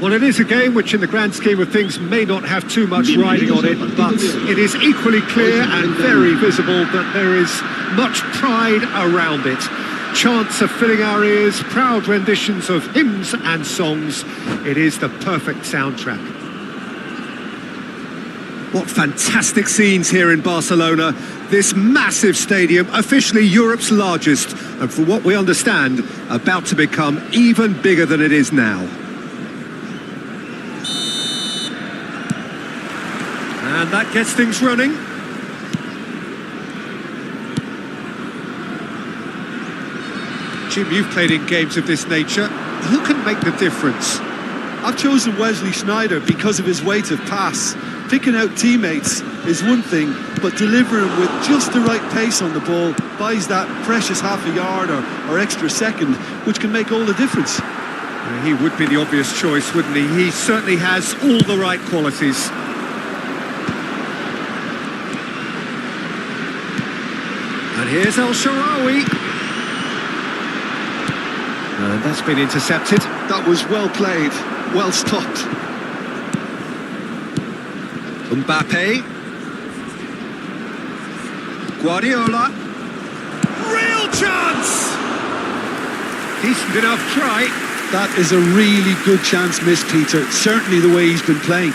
Well, it is a game which in the grand scheme of things may not have too much riding on it, but it is equally clear and very visible that there is much pride around it. Chants are filling our ears, proud renditions of hymns and songs. It is the perfect soundtrack. What fantastic scenes here in Barcelona. This massive stadium, officially Europe's largest, and from what we understand, about to become even bigger than it is now. And that gets things running. Jim, you've played in games of this nature. Who can make the difference? I've chosen Wesley Sneijder because of his weight of pass. Picking out teammates is one thing, but delivering with just the right pace on the ball buys that precious half a yard or extra second, which can make all the difference. He would be the obvious choice, wouldn't he? He certainly has all the right qualities. And here's El Shaarawy. And that's been intercepted. That was well played, well stopped. Mbappe. Guardiola. Real chance! Decent enough try. That is a really good chance missed, Peter. Certainly the way he's been playing.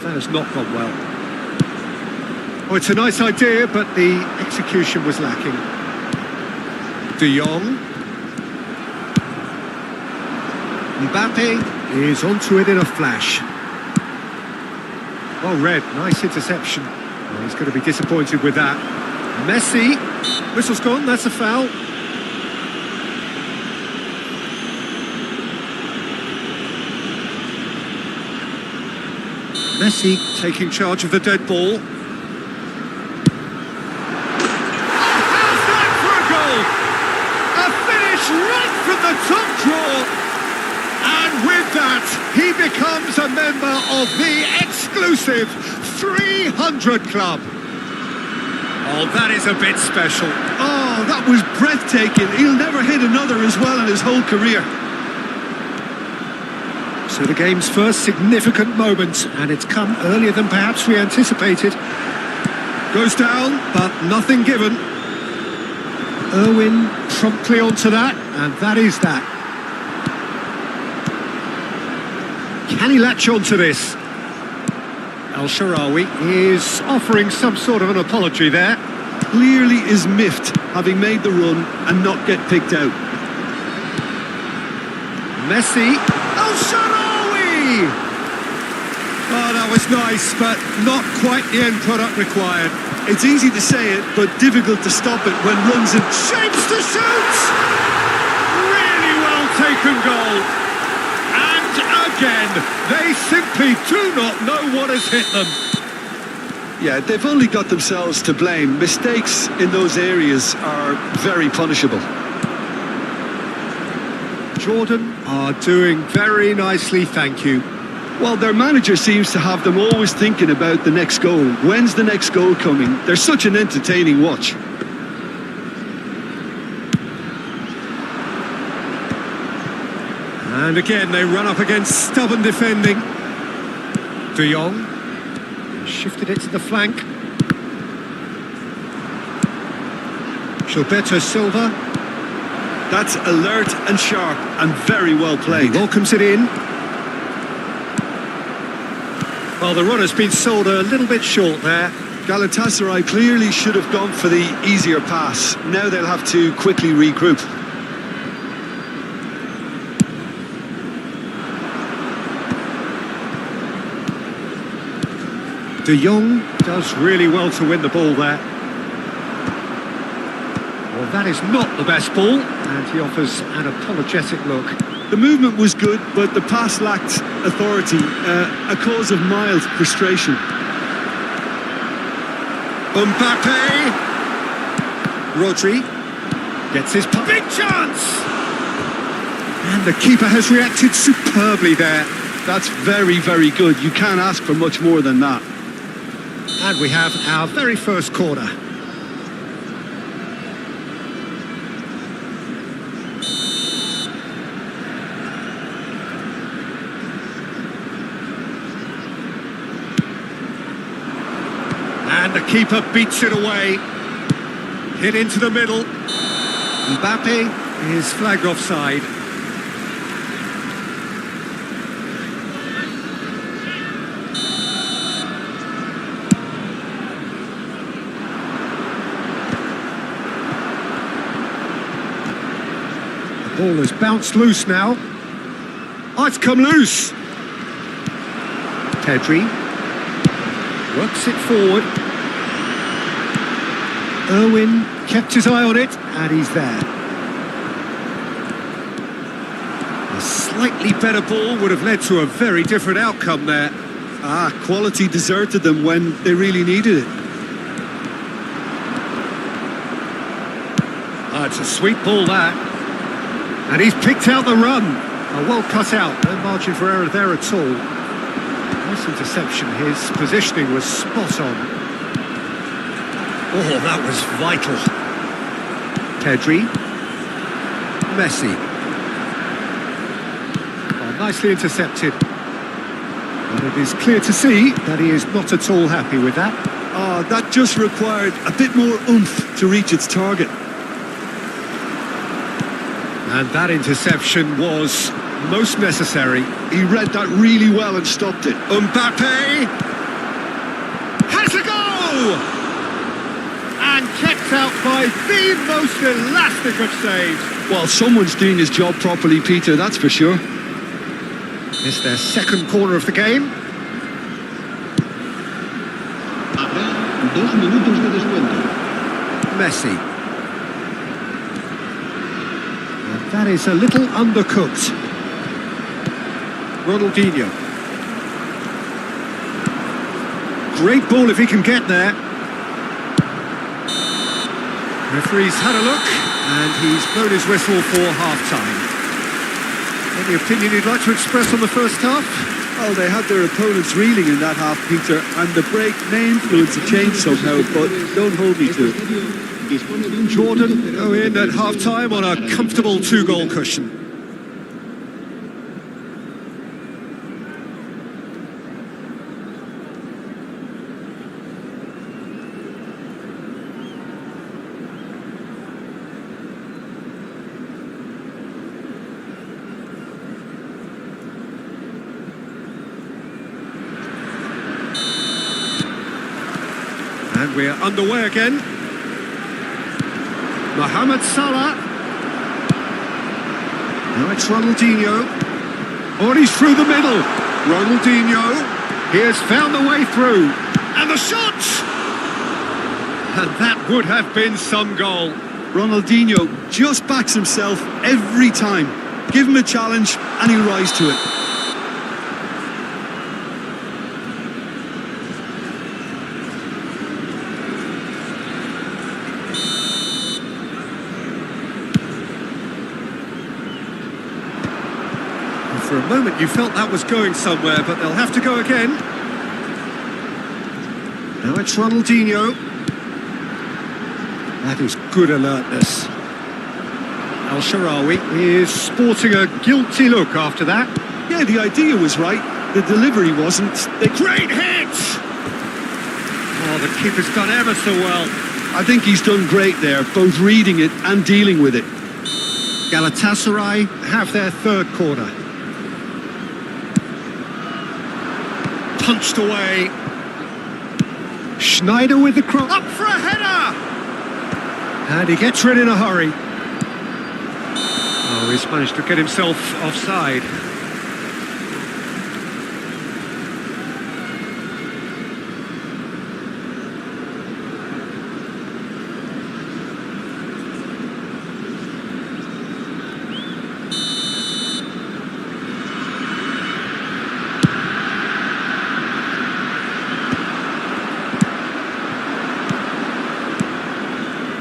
That has not gone well. Oh, it's a nice idea, but the execution was lacking. De Jong. Mbappe is onto it in a flash. Well read, nice interception. Well, he's going to be disappointed with that. Messi. Whistle's gone, that's a foul. Messi taking charge of the dead ball. From the top draw, and with that he becomes a member of the exclusive 300 club. Oh, that is a bit special. Oh, that was breathtaking. He'll never hit another as well in his whole career. So the game's first significant moment, and it's come earlier than perhaps we anticipated. Goes down, but nothing given. Irwin promptly onto that, and that is that. Can he latch onto this? El Shaarawy is offering some sort of an apology there. Clearly is miffed, having made the run and not get picked out. Messi. El Shaarawy! Oh, that was nice, but not quite the end product required. It's easy to say it, but difficult to stop it when runs in. Shapes to shoot! Really well taken goal. And again, they simply do not know what has hit them. Yeah, they've only got themselves to blame. Mistakes in those areas are very punishable. Jordan are doing very nicely, thank you. Well, their manager seems to have them always thinking about the next goal. When's the next goal coming? They're such an entertaining watch. And again, they run up against stubborn defending. De Jong shifted it to the flank. Gilberto Silva. That's alert and sharp and very well played. He welcomes it in. Well, the run has been sold a little bit short there. Galatasaray clearly should have gone for the easier pass. Now they'll have to quickly regroup. De Jong does really well to win the ball there. Well, that is not the best ball, and he offers an apologetic look. The movement was good, but the pass lacked authority, a cause of mild frustration. Mbappe. Rodri gets his big chance. And the keeper has reacted superbly there. That's very, very good. You can't ask for much more than that. And we have our very first corner. And the keeper beats it away. Hit into the middle. Mbappe is flagged offside. The ball has bounced loose now. Oh, it's come loose. Pedri works it forward. Irwin kept his eye on it, and he's there. A slightly better ball would have led to a very different outcome there. Quality deserted them when they really needed it. It's a sweet ball, that. And he's picked out the run. Well cut out, no margin for error there at all. Nice interception, his positioning was spot on. Oh, that was vital. Pedri. Messi. Oh, nicely intercepted. And it is clear to see that he is not at all happy with that. That just required a bit more oomph to reach its target. And that interception was most necessary. He read that really well and stopped it. Mbappe has a goal! And kept out by the most elastic of saves. Well, someone's doing his job properly, Peter, that's for sure. It's their second corner of the game. 2 minutos de descuento. Messi. And that is a little undercooked. Ronaldinho. Great ball if he can get there. Referee's had a look, and he's blown his whistle for half-time. Any opinion you'd like to express on the first half? Well, they had their opponents reeling in that half, Peter, and the break may influence a change somehow, but don't hold me to it. Jordan go in at half-time on a comfortable 2-goal cushion. And we're underway again. Mohamed Salah. Now it's Ronaldinho. Oh, and he's through the middle. Ronaldinho. He has found the way through. And the shot! And that would have been some goal. Ronaldinho just backs himself every time. Give him a challenge and he'll rise to it. For a moment you felt that was going somewhere, but they'll have to go again. Now it's Ronaldinho. That is good alertness. Al Sharawi is sporting a guilty look after that. Yeah, the idea was right. The delivery wasn't. Great hit! Oh, the keeper's done ever so well. I think he's done great there, both reading it and dealing with it. Galatasaray have their third corner. Punched away. Schneider with the cross. Up for a header! And he gets rid in a hurry. Oh, he's managed to get himself offside.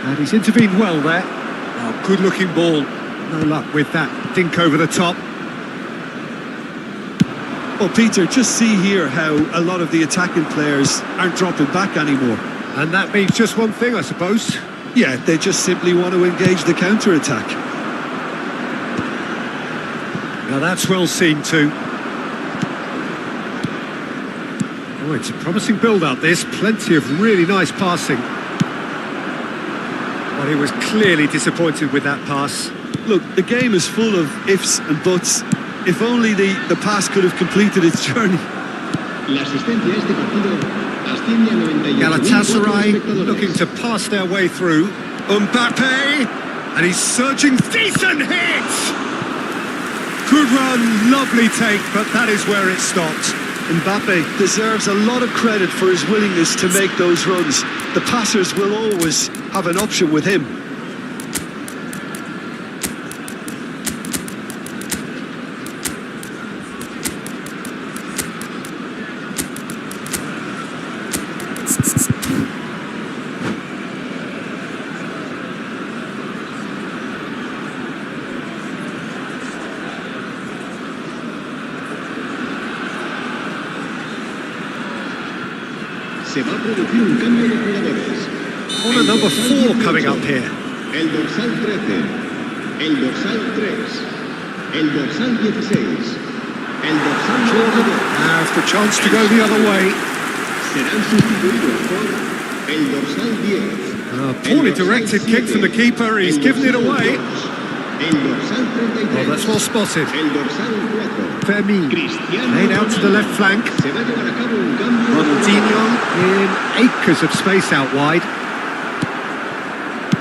And he's intervened well there. Oh, good-looking ball. No luck with that dink over the top. Well, Peter, just see here how a lot of the attacking players aren't dropping back anymore. And that means just one thing, I suppose. Yeah, they just simply want to engage the counter-attack. Now that's well seen too. Oh, it's a promising build-up this. Plenty of really nice passing. But he was clearly disappointed with that pass. Look, the game is full of ifs and buts. If only the pass could have completed its journey. La asistencia a este partido asciende a 98.000 Galatasaray espectadores. looking to pass their way through. Mbappe, and he's surging. Decent hit! Good run, lovely take, but that is where it stopped. Mbappe deserves a lot of credit for his willingness to make those runs. The passers will always have an option with him. Se va a producir un cambio de jugadores. Corner number 4 coming up here. El dorsal 13, el dorsal 3, el dorsal 16, el dorsal Jordan 92. has the chance to go the other way. Serán sustituidos por el dorsal 10. Poorly directed kick from the keeper, he's given it away. El dorsal 33. Oh, that's well spotted. El dorsal 4. Fermin, Cristiano laid out to the left flank. Se va a llevar a cabo un cambio. Ronaldinho in acres of space out wide.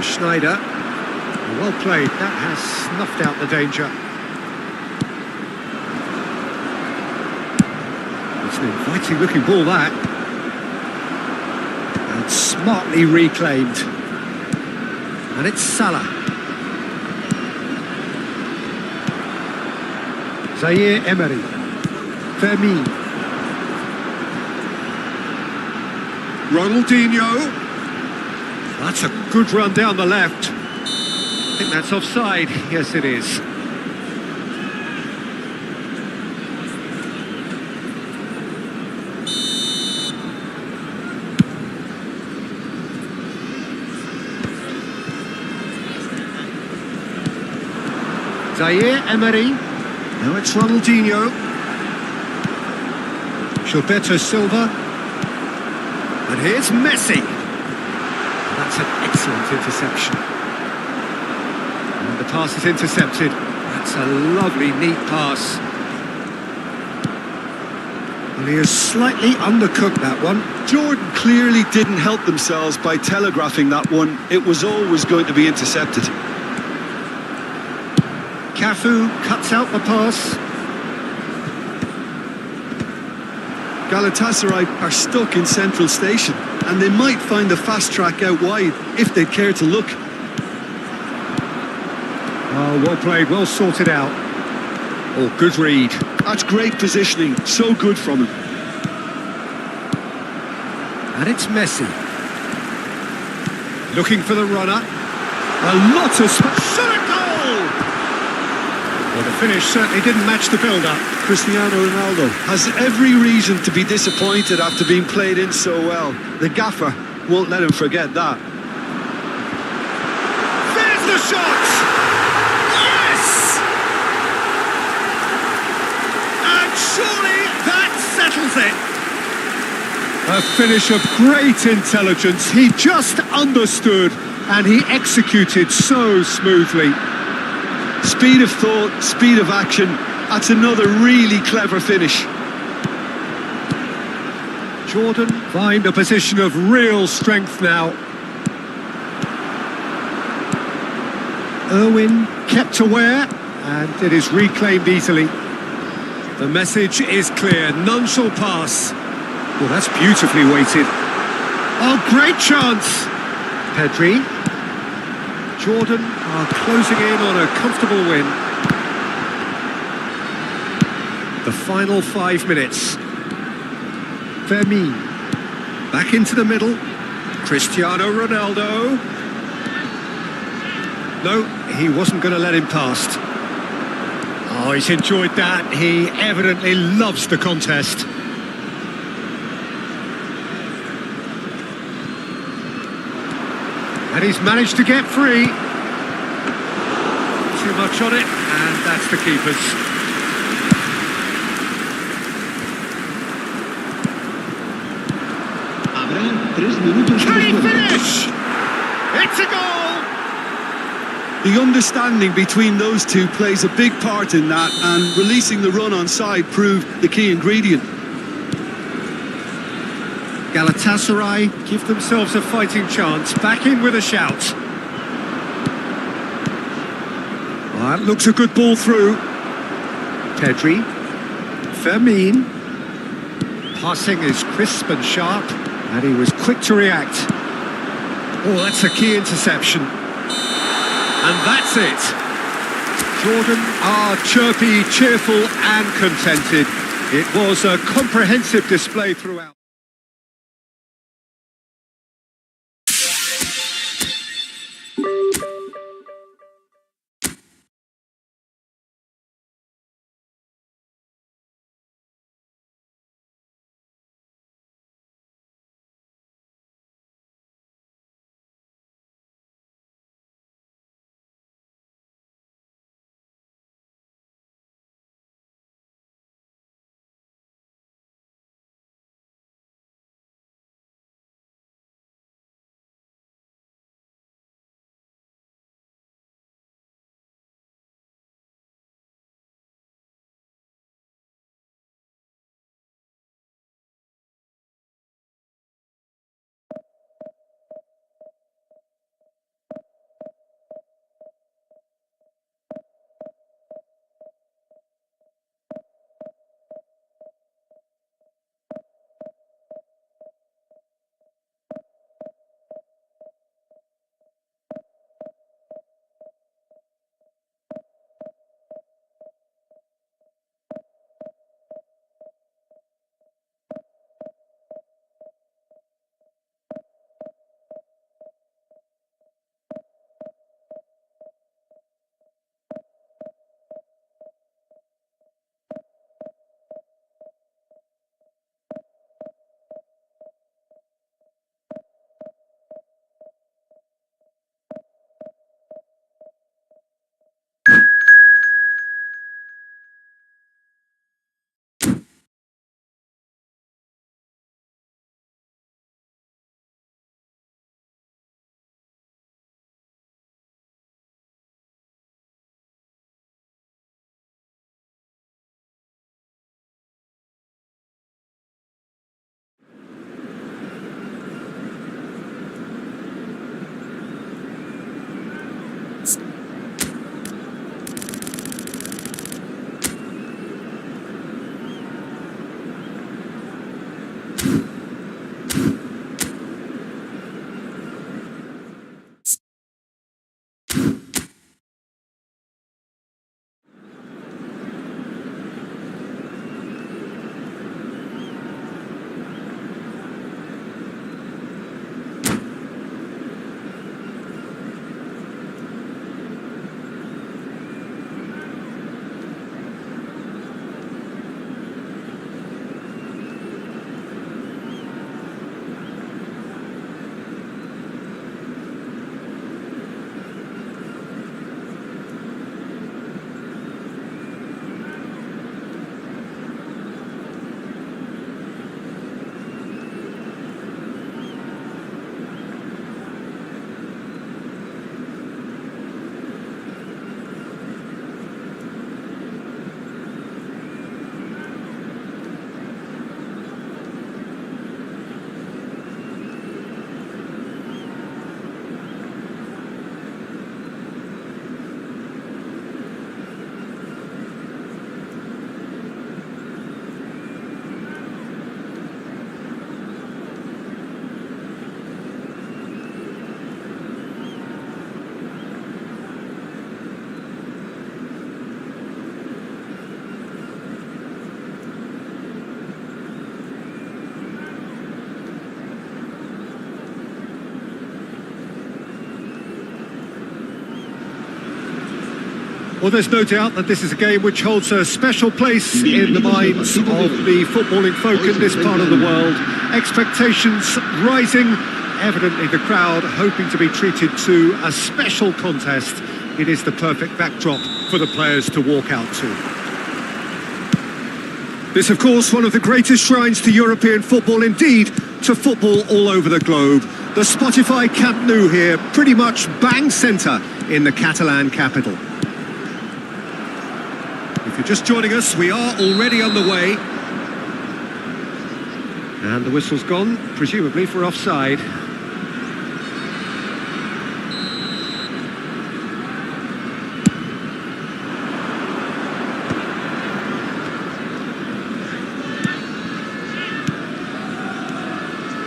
Schneider, well played, that has snuffed out the danger. It's an inviting looking ball that. And smartly reclaimed. And it's Salah. Zaire Emery. Fermin. Ronaldinho. That's a good run down the left. I think that's offside. Yes, it is. Zaire Emery. Now it's Ronaldinho. Gilberto Silva. And here's Messi. That's an excellent interception. And the pass is intercepted. That's a lovely, neat pass. And he has slightly undercooked that one. Jordan clearly didn't help themselves by telegraphing that one. It was always going to be intercepted. Cafu cuts out the pass. Galatasaray are stuck in Central Station, and they might find the fast track out wide if they'd care to look. Oh, well played, well sorted out. Oh, good read. That's great positioning, so good from him. And it's Messi. Looking for the runner. A lot of space. Shot a goal! Well, the finish certainly didn't match the build-up. Cristiano Ronaldo has every reason to be disappointed after being played in so well. The gaffer won't let him forget that. There's the shot! Yes! And surely that settles it. A finish of great intelligence. He just understood and he executed so smoothly. Speed of thought, speed of action. That's another really clever finish. Jordan find a position of real strength now. Irwin kept aware, and it is reclaimed easily. The message is clear, none shall pass. Well, that's beautifully weighted. Oh, great chance! Pedri. Jordan are closing in on a comfortable win. The final 5 minutes. Fermin. Back into the middle. Cristiano Ronaldo. No, he wasn't going to let him past. Oh, he's enjoyed that. He evidently loves the contest. And he's managed to get free. Too much on it, and that's the keeper's. Habrá 3 minutos Can he de juego. finish? It's a goal! The understanding between those two plays a big part in that, and releasing the run on side proved the key ingredient. Galatasaray give themselves a fighting chance, back in with a shout. Well, that looks a good ball through. Pedri, Fermin. Passing is crisp and sharp, and he was quick to react. Oh, that's a key interception. And that's it. Jordan are chirpy, cheerful and contented. It was a comprehensive display throughout. Well, there's no doubt that this is a game which holds a special place in the minds of the footballing folk in this part of the world. Expectations rising, evidently the crowd hoping to be treated to a special contest. It is the perfect backdrop for the players to walk out to. This, of course, one of the greatest shrines to European football, indeed, to football all over the globe. The Spotify Camp Nou here, pretty much bang centre in the Catalan capital. If you're just joining us, we are already underway. And the whistle's gone, presumably for offside.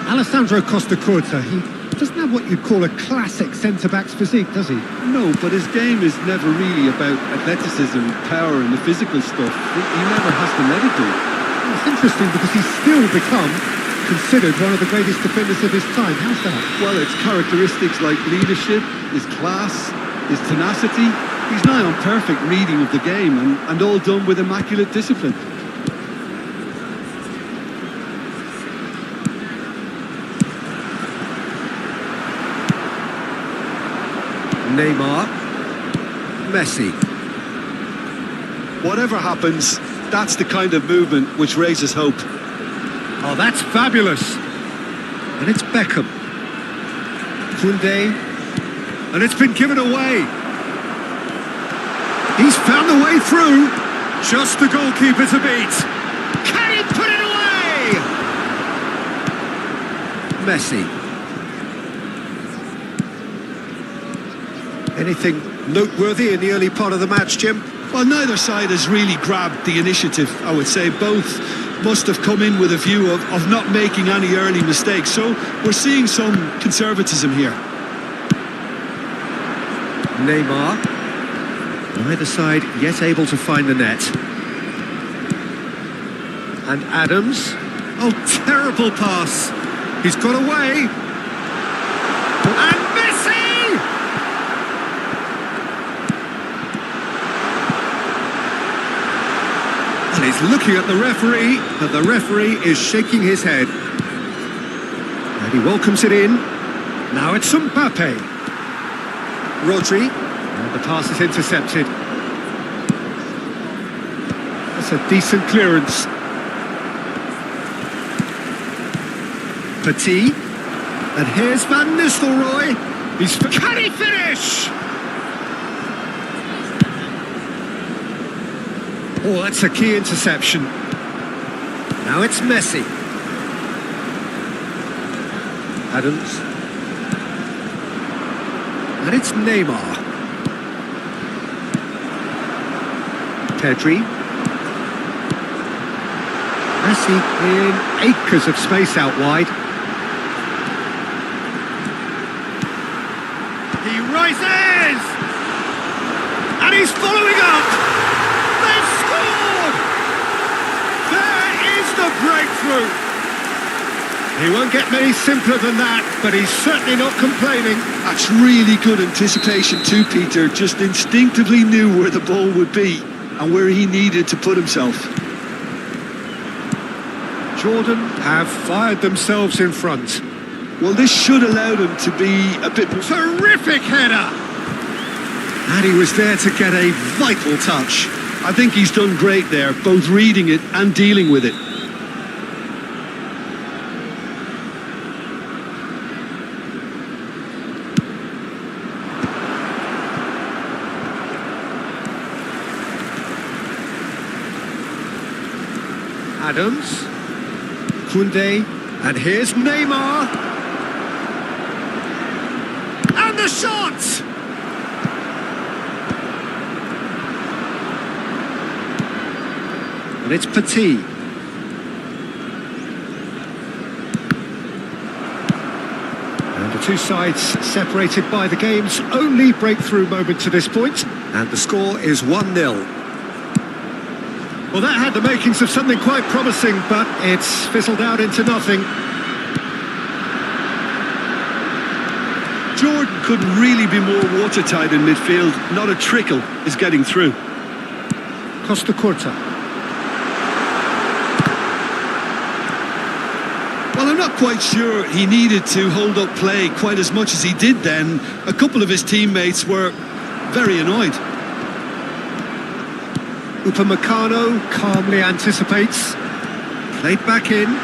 Alessandro Costa Curta, he doesn't have what you'd call a classic centre-back's physique, does he? No, but his game is never really about athleticism, power and the physical stuff. He never has to let it do. Well, it's interesting because he's still become considered one of the greatest defenders of his time. How's that? Well, it's characteristics like leadership, his class, his tenacity. He's nigh on perfect reading of the game and all done with immaculate discipline. Neymar, Messi. Whatever happens, that's the kind of movement which raises hope. Oh, that's fabulous. And it's Beckham. Koundé. And it's been given away. He's found the way through. Just the goalkeeper to beat. Can he put it away? Messi. Anything noteworthy in the early part of the match, Jim? Well, neither side has really grabbed the initiative, I would say. Both must have come in with a view of not making any early mistakes. So we're seeing some conservatism here. Neymar. Neither side yet able to find the net. And Adams. Oh, terrible pass. He's got away. And Messi! And he's looking at the referee, but the referee is shaking his head. And he welcomes it in. Now it's Mbappe. Rodri. And the pass is intercepted. That's a decent clearance. Petit. And here's Van Nistelrooy. Can he finish? Oh, that's a key interception. Now it's Messi. Adams. And it's Neymar. Pedri. Messi in acres of space out wide. He rises! And he's following up! They've scored! There is the breakthrough! He won't get many simpler than that, but he's certainly not complaining. That's really good anticipation too, Peter. Just instinctively knew where the ball would be and where he needed to put himself. Jordan have fired themselves in front. Well, this should allow them to be a bit... Terrific header! And he was there to get a vital touch. I think he's done great there, both reading it and dealing with it. Adams, Koundé, and here's Neymar. And the shot! And it's Petit. And the two sides separated by the game's only breakthrough moment to this point. And the score is 1-0. Well, that had the makings of something quite promising, but it's fizzled out into nothing. Jordan couldn't really be more watertight in midfield. Not a trickle is getting through. Costa Curta. Well, I'm not quite sure he needed to hold up play quite as much as he did then. A couple of his teammates were very annoyed. Upamecano calmly anticipates. Played back in.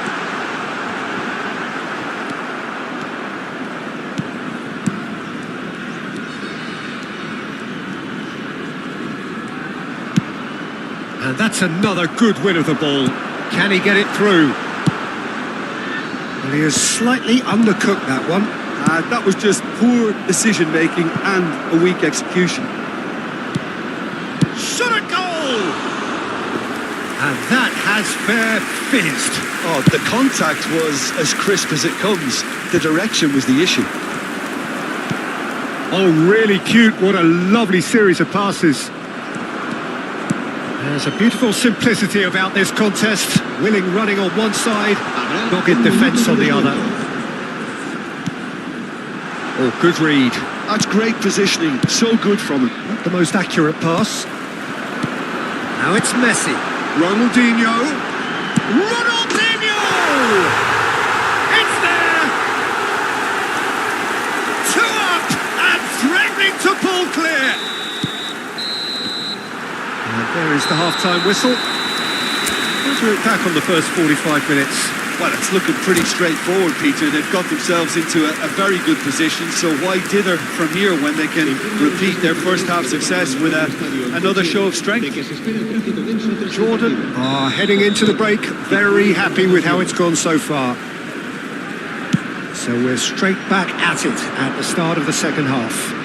And that's another good win of the ball. Can he get it through? Well, he has slightly undercooked that one. That was just poor decision-making and a weak execution. Shot at goal! And that has fair fizzed. Oh, the contact was as crisp as it comes. The direction was the issue. Oh, really cute. What a lovely series of passes. There's a beautiful simplicity about this contest. Willing running on one side, dogged defence on the other. Oh, good read. That's great positioning. So good from him. Not the most accurate pass. Now it's Messi. Ronaldinho. Ronaldinho! It's there! 2 up and threatening to pull clear. And there is the half-time whistle. How do you look back on the first 45 minutes? Well, it's looking pretty straightforward, Peter. They've got themselves into a very good position, so why dither from here when they can repeat their first half success with another show of strength? Jordan are heading into the break, very happy with how it's gone so far. So we're straight back at it at the start of the second half.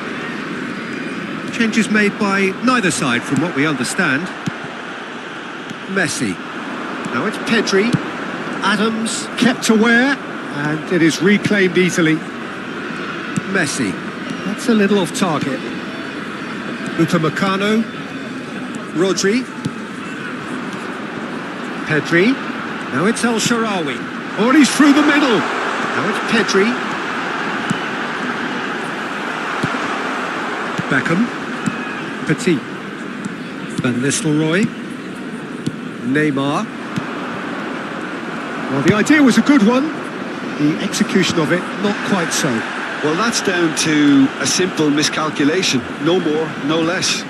Changes made by neither side from what we understand. Messi. Now it's Pedri. Adams kept aware, and it is reclaimed easily. Messi. That's a little off target. Upamecano. Rodri. Pedri. Now it's El Shaarawy. Oh, and he's through the middle. Now it's Pedri. Beckham. Petit. Van Nistelrooy. Neymar. Well, the idea was a good one. The execution of it, not quite so. Well, that's down to a simple miscalculation. No more, no less.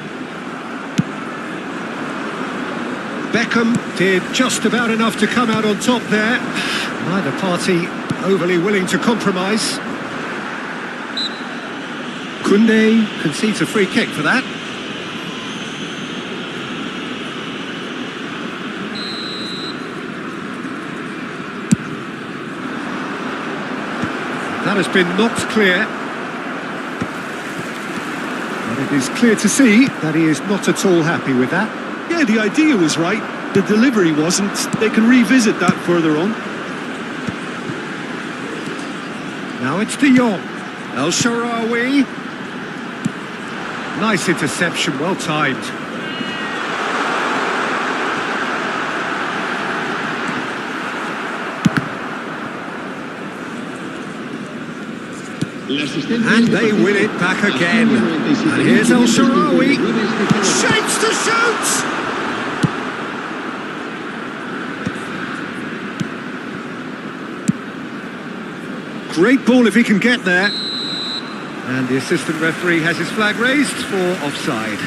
Beckham did just about enough to come out on top there. Neither party overly willing to compromise. Koundé concedes a free kick for that. That has been knocked clear. But it is clear to see that he is not at all happy with that. Yeah, the idea was right. The delivery wasn't. They can revisit that further on. Now it's De Jong. El Shaarawy. Nice interception, well timed. And they win it back again. And here's El Shaarawy. Shapes to shoot! Great ball if he can get there. And the assistant referee has his flag raised for offside.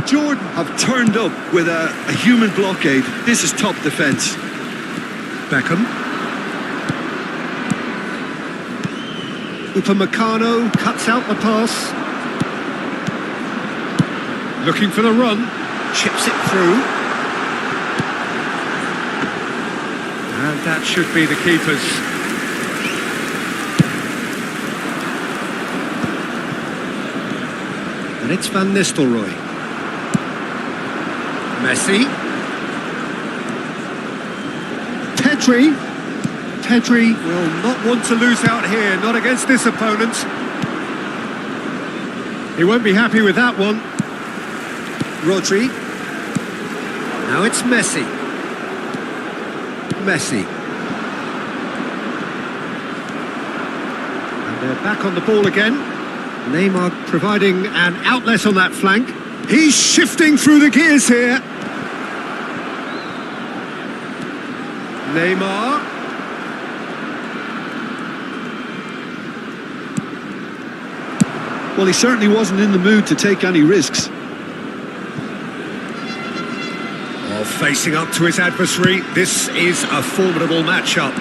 Jordan have turned up with a human blockade. This is top defence. Beckham. Upamecano cuts out the pass. Looking for the run. Chips it through. And that should be the keeper's. And it's Van Nistelrooy. Messi. Pedri. Pedri will not want to lose out here, not against this opponent. He won't be happy with that one. Rodri. Now it's Messi. Messi. And they're back on the ball again. Neymar providing an outlet on that flank. He's shifting through the gears here. Neymar. Well, he certainly wasn't in the mood to take any risks. Well, facing up to his adversary, this is a formidable matchup.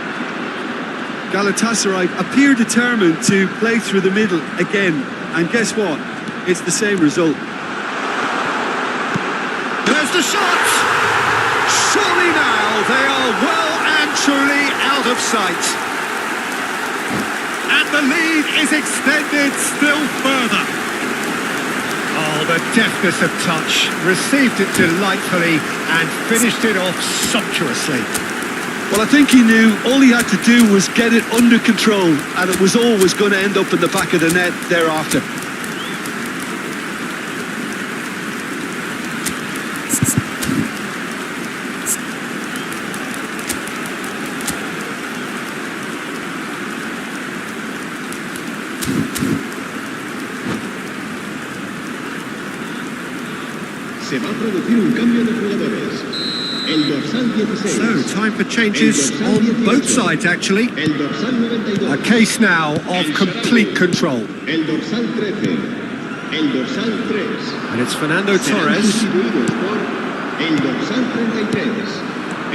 Galatasaray appear determined to play through the middle again, and guess what? It's the same result. There's the shot! Surely now they are well and truly out of sight. And the lead is extended still further. Oh, the deftness of touch, received it delightfully and finished it off sumptuously. Well, I think he knew all he had to do was get it under control, and it was always going to end up in the back of the net thereafter. Se va a producir un cambio de jugadores. El dorsal 16. So, time for changes on both sides, actually. El dorsal 92. A case now of complete control. El dorsal 13. El dorsal 3. And it's Fernando Serán Torres. sustituidos por el dorsal 33.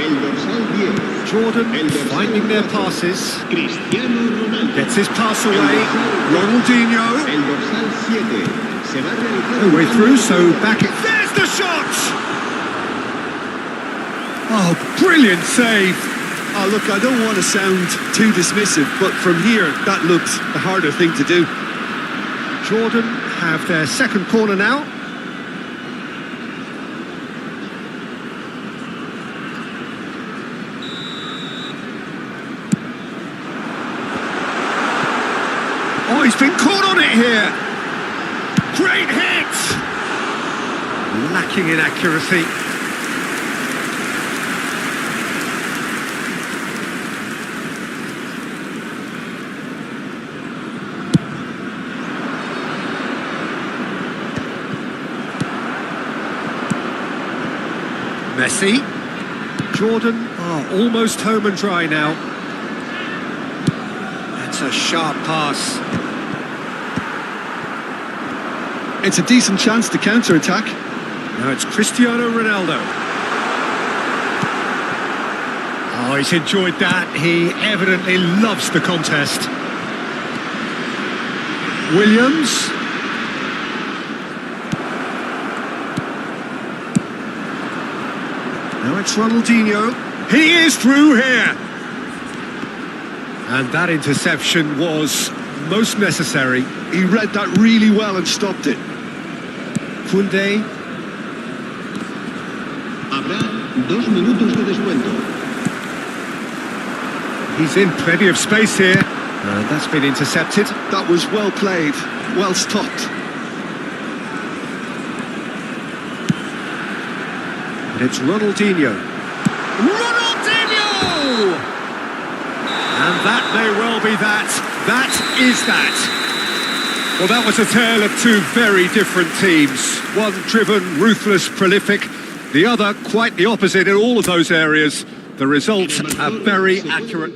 El dorsal 10. Jordan El dorsal finding their 4. passes. Cristiano Ronaldo. Gets his pass away. Ronaldinho. El dorsal 7. Se va a realizar No un way cambio through, de so jugadores. back it. There's the shot! Oh, brilliant save. Oh, look, I don't want to sound too dismissive, but from here, that looks the harder thing to do. Jordan have their second corner now. Oh, he's been caught on it here. Great hit! Lacking in accuracy. Messi. Jordan are almost home and dry now. That's a sharp pass. It's a decent chance to counter-attack. Now it's Cristiano Ronaldo. Oh, he's enjoyed that. He evidently loves the contest. Williams. Now it's Ronaldinho. He is through here. And that interception was most necessary. He read that really well and stopped it. Kunde. Habrá 2 minutos de descuento. He's in plenty of space here. And that's been intercepted. That was well played, well stopped. And it's Ronaldinho. Ronaldinho! And that may well be that. That is that. Well, that was a tale of two very different teams. One driven, ruthless, prolific. The other quite the opposite in all of those areas. The result, a very accurate...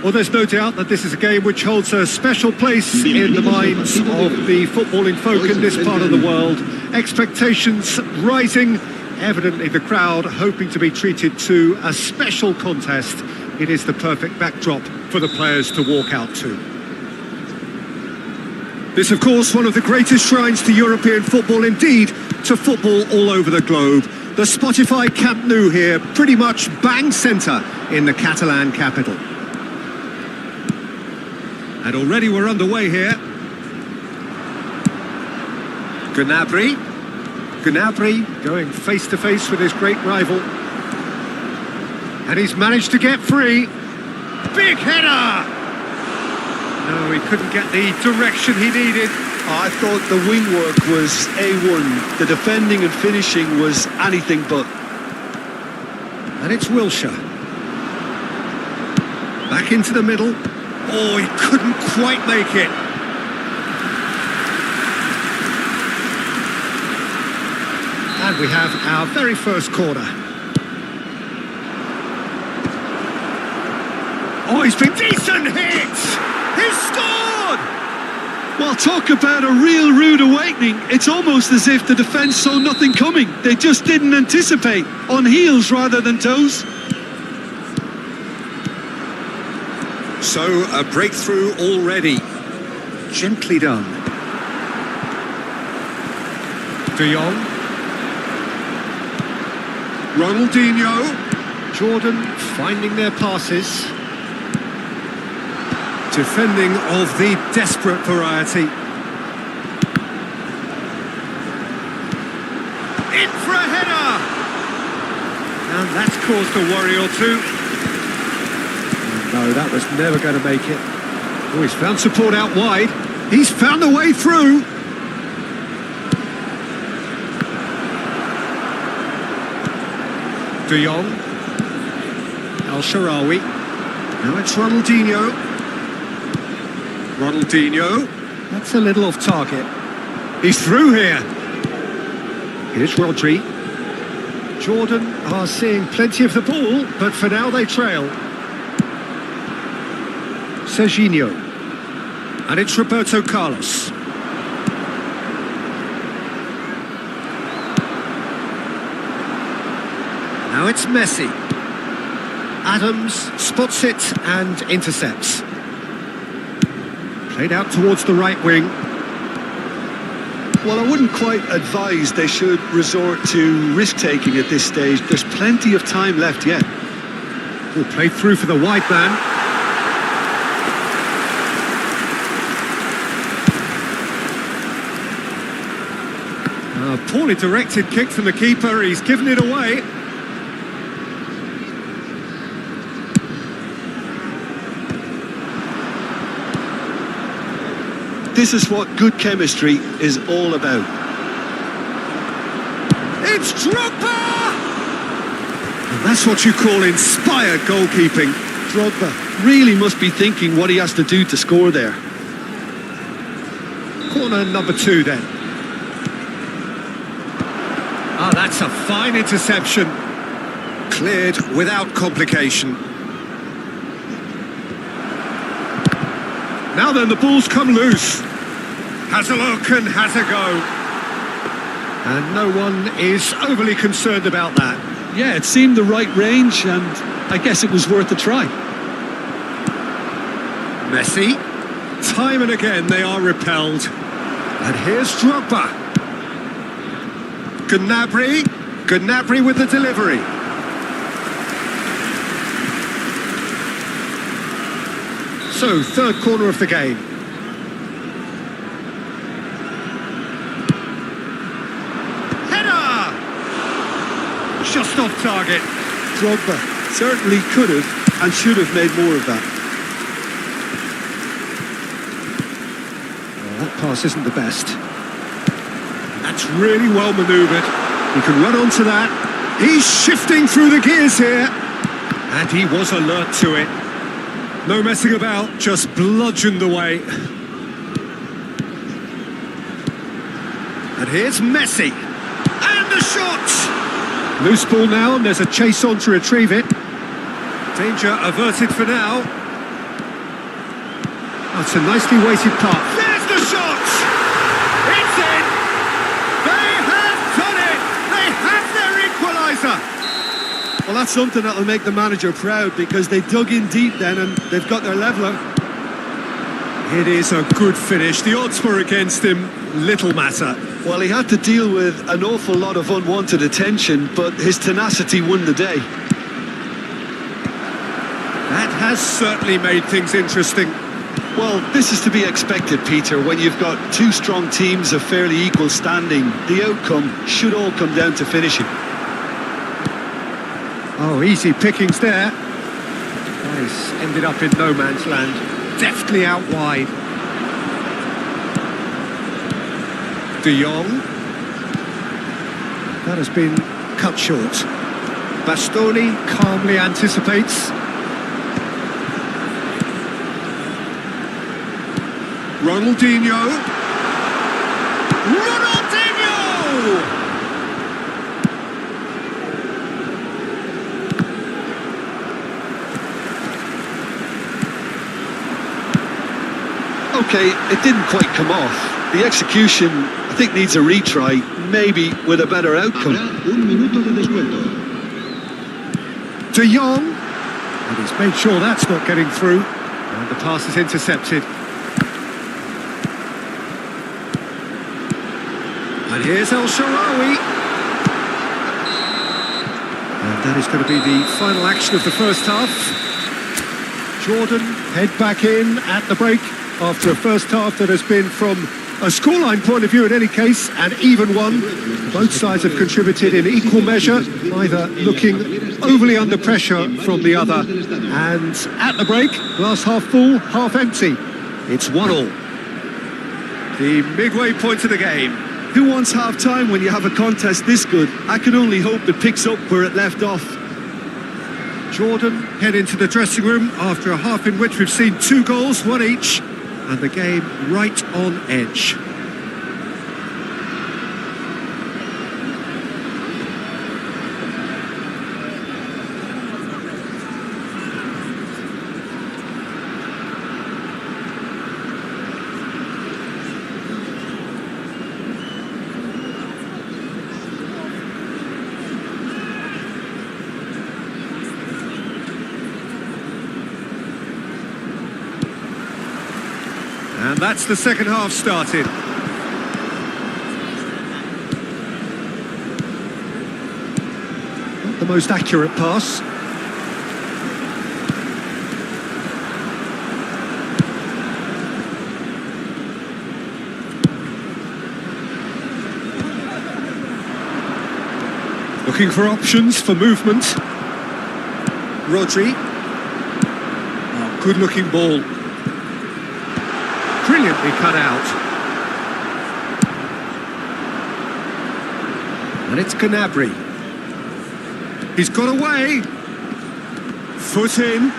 Well, there's no doubt that this is a game which holds a special place in the minds of the footballing folk in this part of the world. Expectations rising, evidently the crowd hoping to be treated to a special contest. It is the perfect backdrop for the players to walk out to. This, of course, one of the greatest shrines to European football, indeed, to football all over the globe. The Spotify Camp Nou here, pretty much bang centre in the Catalan capital. And already we're underway here. Gnabry going face to face with his great rival. And he's managed to get free. Big header! No, he couldn't get the direction he needed. I thought the wing work was A1. The defending and finishing was anything but. And it's Wilshere. Back into the middle. Oh, he couldn't quite make it. And we have our very first corner. Oh, he's been decent hit! He's scored! Well, talk about a real rude awakening. It's almost as if the defence saw nothing coming. They just didn't anticipate. On heels rather than toes. So, a breakthrough already. Gently done. De Jong. Ronaldinho. Jordan finding their passes. Defending of the desperate variety. In for a header! And that's caused a worry or two. No, that was never going to make it. Oh, he's found support out wide. He's found a way through. De Jong. El Shaarawy. Now it's Ronaldinho. That's a little off target. He's through here. Here's Rodri. Jordan are seeing plenty of the ball, but for now they trail. Serginho. And it's Roberto Carlos. Now it's Messi. Adams spots it and intercepts. Played out towards the right wing. Well, I wouldn't quite advise they should resort to risk-taking at this stage. There's plenty of time left yet. Oh, played through for the wide man. Poorly directed kick from the keeper. He's given it away. This is what good chemistry is all about. It's Drogba! And that's what you call inspired goalkeeping. Drogba really must be thinking what he has to do to score there. Corner number 2 then. Ah, that's a fine interception. Cleared without complication. Now then, the ball's come loose. Has a look and has a go. And no one is overly concerned about that. Yeah, it seemed the right range, and I guess it was worth a try. Messi. Time and again they are repelled. And here's Drogba. Gnabry with the delivery. So, third corner of the game. Header! Just off target. Drogba certainly could have and should have made more of that. Well, that pass isn't the best. That's really well manoeuvred. He can run onto that. He's shifting through the gears here. And he was alert to it. No messing about, just bludgeoned away. And here's Messi. And the shot! Loose ball now, and there's a chase on to retrieve it. Danger averted for now. That's a nicely weighted pass. There's the shot! It's in! They have done it! They have their equaliser! Well, that's something that'll make the manager proud, because they dug in deep then and they've got their leveller. It is a good finish. The odds were against him. Little matter. Well, he had to deal with an awful lot of unwanted attention, but his tenacity won the day. That has certainly made things interesting. Well, this is to be expected, Peter. When you've got two strong teams of fairly equal standing, the outcome should all come down to finishing. Oh, easy pickings there. Nice. Ended up in no man's land. Deftly out wide. De Jong. That has been cut short. Bastoni calmly anticipates. Ronaldinho. Ronaldinho! Okay, it didn't quite come off. The execution, I think, needs a retry, maybe with a better outcome. Habrá un minuto de descuento. De Jong. And he's made sure that's not getting through. And the pass is intercepted. And here's El Shaarawy. And that is going to be the final action of the first half. Jordan head back in at the break after a first half that has been, from a scoreline point of view in any case, an even one. Both sides have contributed in equal measure, either looking overly under pressure from the other. And at the break, glass half full, half empty. It's 1-1. The midway point of the game. Who wants half-time when you have a contest this good? I can only hope it picks up where it left off. Jordan head into the dressing room after a half in which we've seen 2 goals, 1 each, and the game right on edge. And that's the second half started. Not the most accurate pass. Looking for options for movement. Rodri. Oh, good-looking ball. Brilliantly cut out. And it's Gnabry. He's got away. Foot in.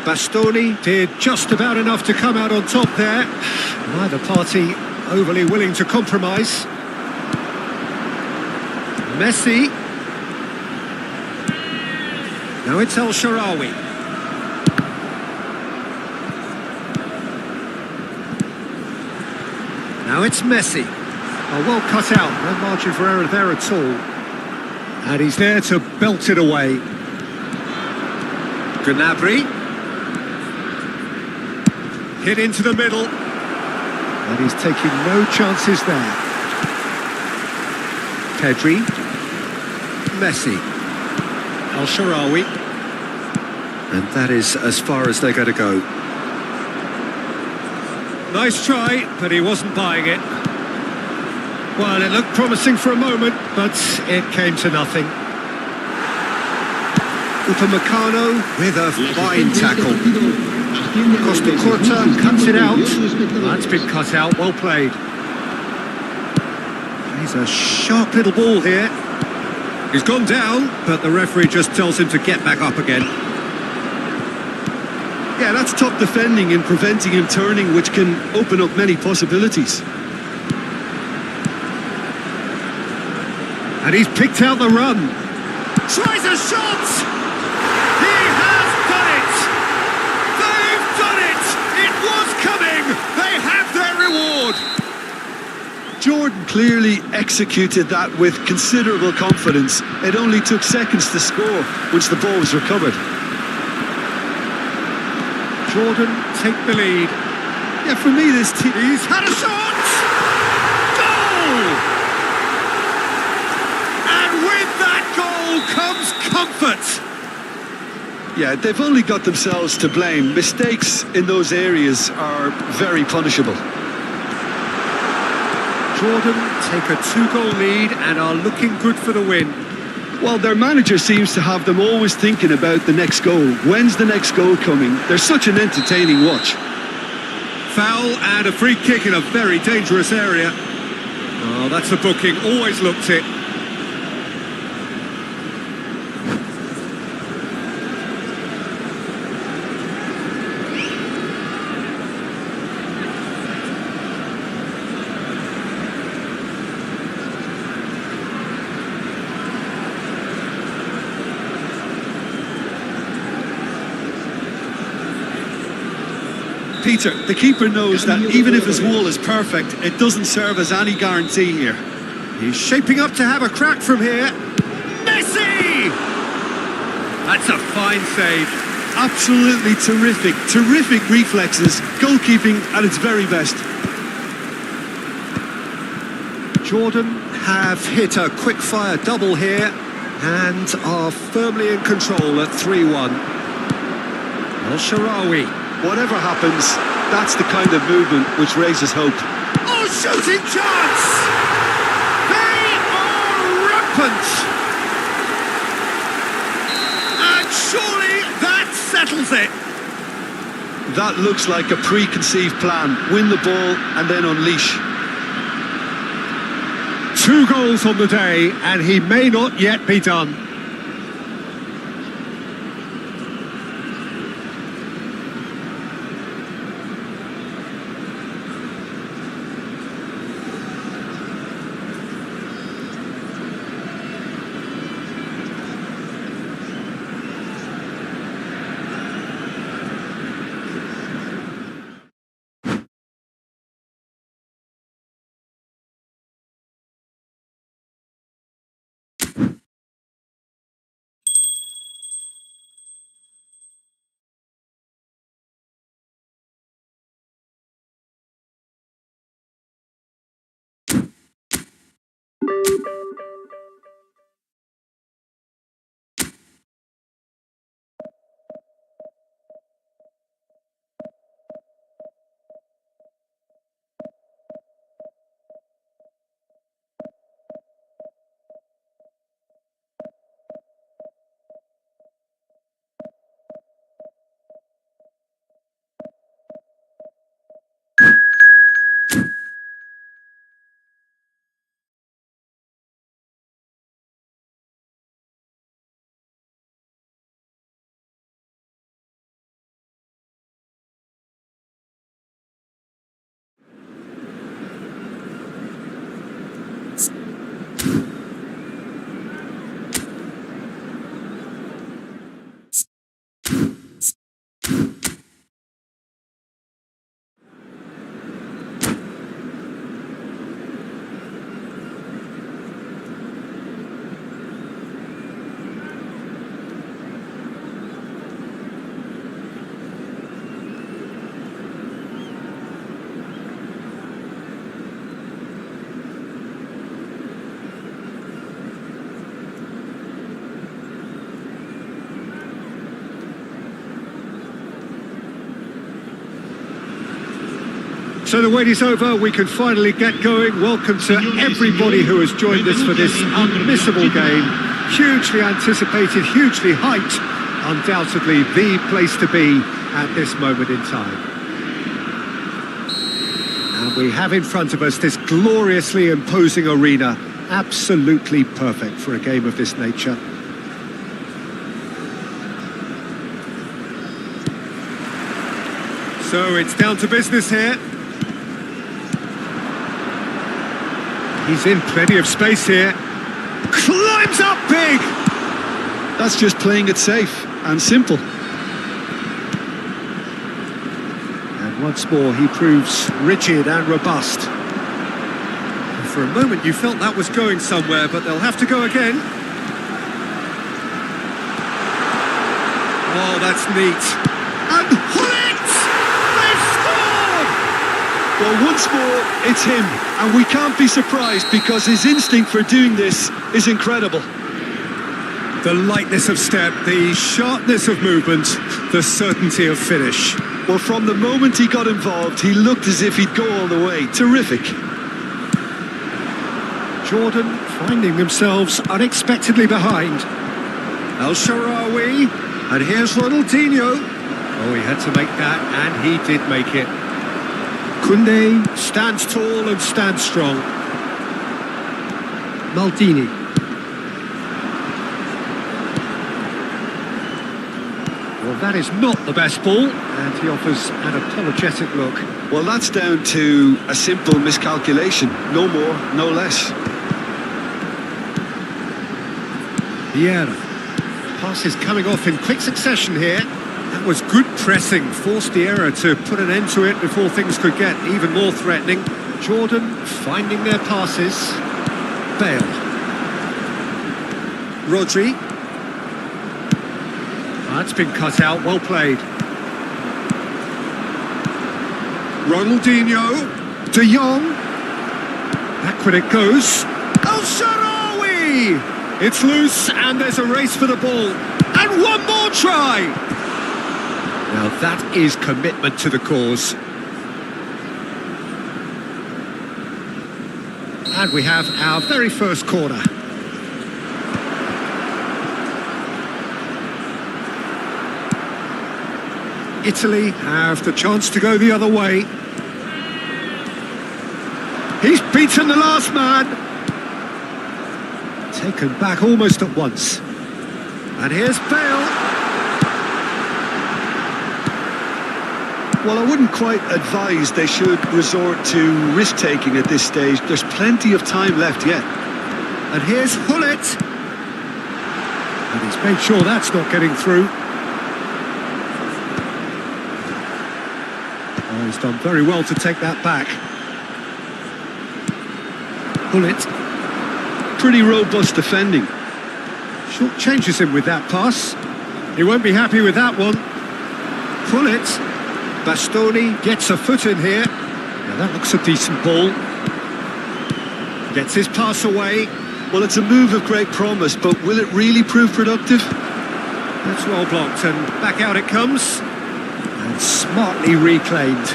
Bastoni did just about enough to come out on top there. Neither party overly willing to compromise. Messi. Now it's El Shaarawy. Now it's Messi. Oh, well cut out. No margin for error there at all. And he's there to belt it away. Gnabry. Hit into the middle. And he's taking no chances there. Pedri. Messi. El Shaarawy. And that is as far as they're going to go. Nice try, but he wasn't buying it. Well, it looked promising for a moment, but it came to nothing. Upamecano with a fine tackle. Costa Curta cuts it out. That's been cut out, well played. He's a sharp little ball here. He's gone down, but the referee just tells him to get back up again. Yeah, that's top defending and preventing him turning, which can open up many possibilities. And he's picked out the run. Tries a shot! He has done it! They've done it! clearly executed that with considerable confidence. It only took seconds to score once the ball was recovered. Jordan take the lead. Yeah, for me, this team... He's had a shot! Goal! And with that goal comes comfort. Yeah, they've only got themselves to blame. Mistakes in those areas are very punishable. Jordan take a 2-goal lead and are looking good for the win. Well, their manager seems to have them always thinking about the next goal. When's the next goal coming? They're such an entertaining watch. Foul and a free kick in a very dangerous area. Oh, that's a booking, always looked it. Peter, the keeper knows that even if his wall is perfect, it doesn't serve as any guarantee here. He's shaping up to have a crack from here. Messi! That's a fine save. Absolutely terrific, terrific reflexes. Goalkeeping at its very best. Jordan have hit a quick-fire double here and are firmly in control at 3-1. El-Shaarawy. Whatever happens, that's the kind of movement which raises hope. Oh, shooting chance! They are rampant! And surely that settles it. That looks like a preconceived plan. Win the ball and then unleash. 2 goals on the day, and he may not yet be done. So the wait is over, we can finally get going. Welcome to everybody who has joined us for this unmissable game. Hugely anticipated, hugely hyped. Undoubtedly the place to be at this moment in time. And we have in front of us this gloriously imposing arena. Absolutely perfect for a game of this nature. So it's down to business here. He's in plenty of space here. Climbs up big! That's just playing it safe and simple. And once more he proves rigid and robust. For a moment you felt that was going somewhere, but they'll have to go again. Oh, that's neat. And Hullet! They've scored! Well, once more, it's him. And we can't be surprised because his instinct for doing this is incredible. The lightness of step, the sharpness of movement, the certainty of finish. Well, from the moment he got involved, he looked as if he'd go all the way. Terrific. Jordan finding themselves unexpectedly behind. El Shaarawy, and here's Ronaldinho. Oh, he had to make that, and he did make it. Koundé stands tall and stands strong. Maldini. Well, that is not the best ball, and he offers an apologetic look. Well, that's down to a simple miscalculation. No more, no less. Vieira. Passes coming off in quick succession here. That was good pressing, forced the error to put an end to it before things could get even more threatening. Jordan finding their passes. Bale. Rodri. That's been cut out, well played. Ronaldinho. De Jong. Back when it goes. El Shaarawy! It's loose and there's a race for the ball. And one more try! Now that is commitment to the cause. And we have our very first corner. Italy have the chance to go the other way. He's beaten the last man. Taken back almost at once. And here's Bale. Well, I wouldn't quite advise they should resort to risk-taking at this stage. There's plenty of time left yet. And here's Hullet. And he's made sure that's not getting through. Oh, he's done very well to take that back. Hullet. Pretty robust defending. Short changes him with that pass. He won't be happy with that one. Hullet. Bastoni gets a foot in here. Now that looks a decent ball. Gets his pass away. Well, it's a move of great promise, but will it really prove productive? That's well blocked, and back out it comes. And smartly reclaimed.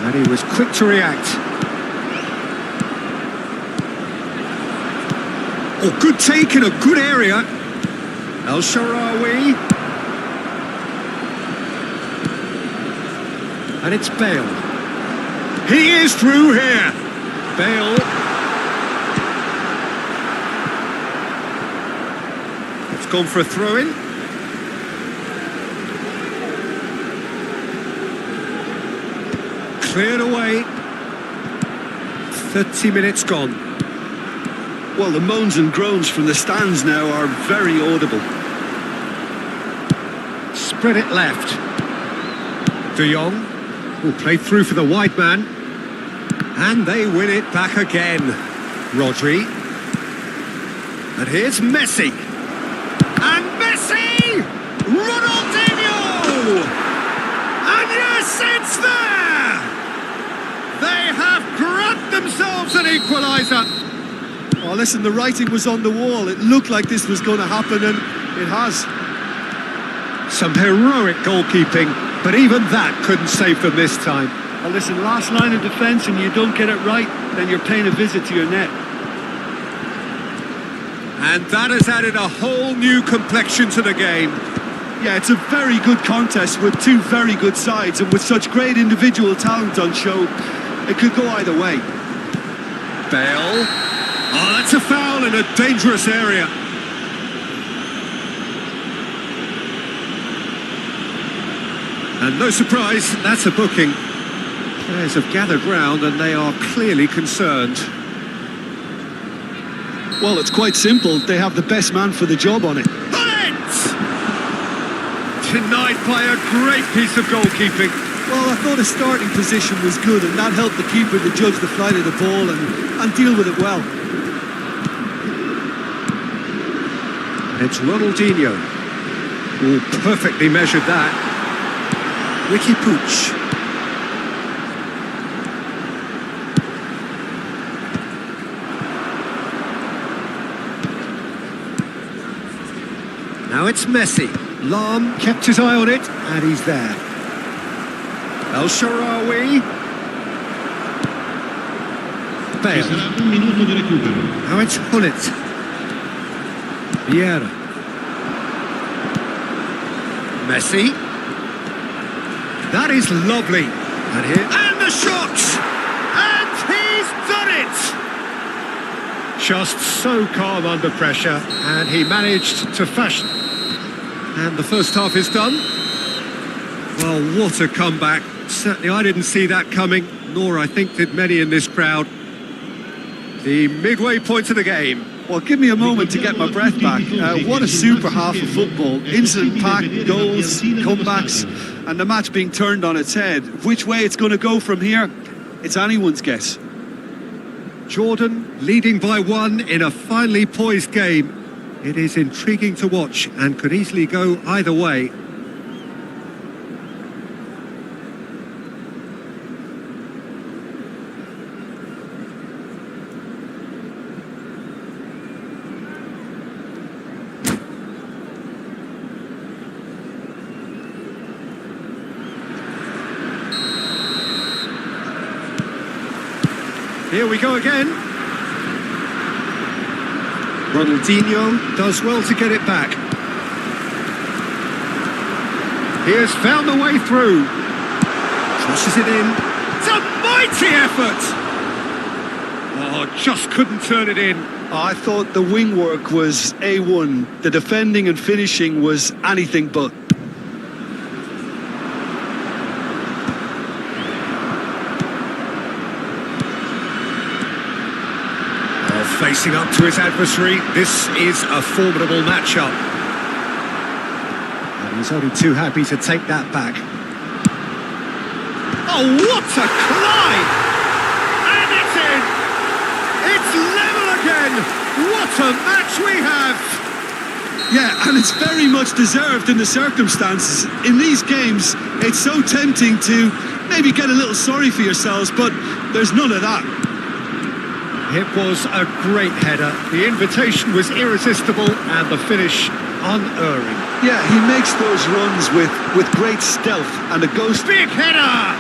And he was quick to react. Oh, good take in a good area. El Shaarawy. And it's Bale. He is through here. Bale. It's gone for a throw-in. Cleared away. 30 minutes gone. Well, the moans and groans from the stands now are very audible. Spread it left. De Jong will play through for the wide man. And they win it back again. Rodri. And here's Messi. And Messi! Ronaldinho! And yes, it's there! They have grabbed themselves an equaliser. Oh, listen, the writing was on the wall. It looked like this was going to happen, and it has. Some heroic goalkeeping, but even that couldn't save them this time. Well, listen, last line of defence and you don't get it right, then you're paying a visit to your net. And that has added a whole new complexion to the game. Yeah, it's a very good contest with two very good sides, and with such great individual talent on show, it could go either way. Bale. Oh, that's a foul in a dangerous area. And no surprise, that's a booking. Players have gathered round and they are clearly concerned. Well, it's quite simple. They have the best man for the job on it. Bullet! Denied by a great piece of goalkeeping. Well, I thought his starting position was good, and that helped the keeper to judge the flight of the ball and deal with it well. It's Ronaldinho. Oh, perfectly measured that. Ricky Pooch. Now it's Messi. Lam kept his eye on it, and he's there. El Shaarawy. Bale. Now it's Hullet. Vieira. Messi. That is lovely. And here, and the shot! And he's done it! Just so calm under pressure, and he managed to fashion. And the first half is done. Well, what a comeback. Certainly I didn't see that coming, nor I think did many in this crowd. The midway point of the game. Well, give me a moment to get my breath back. What a super half of football. Incident-packed goals, comebacks, and the match being turned on its head. Which way it's going to go from here, it's anyone's guess. Jordan leading by one in a finely poised game. It is intriguing to watch and could easily go either way. Here we go again. Ronaldinho does well to get it back. He has found the way through. Crosses it in. It's a mighty effort! Oh, just couldn't turn it in. I thought the wing work was A1. The defending and finishing was anything but. Facing up to his adversary, this is a formidable matchup. And he's only too happy to take that back. Oh, what a climb! And it's in! It's level again! What a match we have! Yeah, and it's very much deserved in the circumstances. In these games, it's so tempting to maybe get a little sorry for yourselves, but there's none of that. It was a great header. The invitation was irresistible and the finish unerring. Yeah, he makes those runs with great stealth and a ghost. Big header!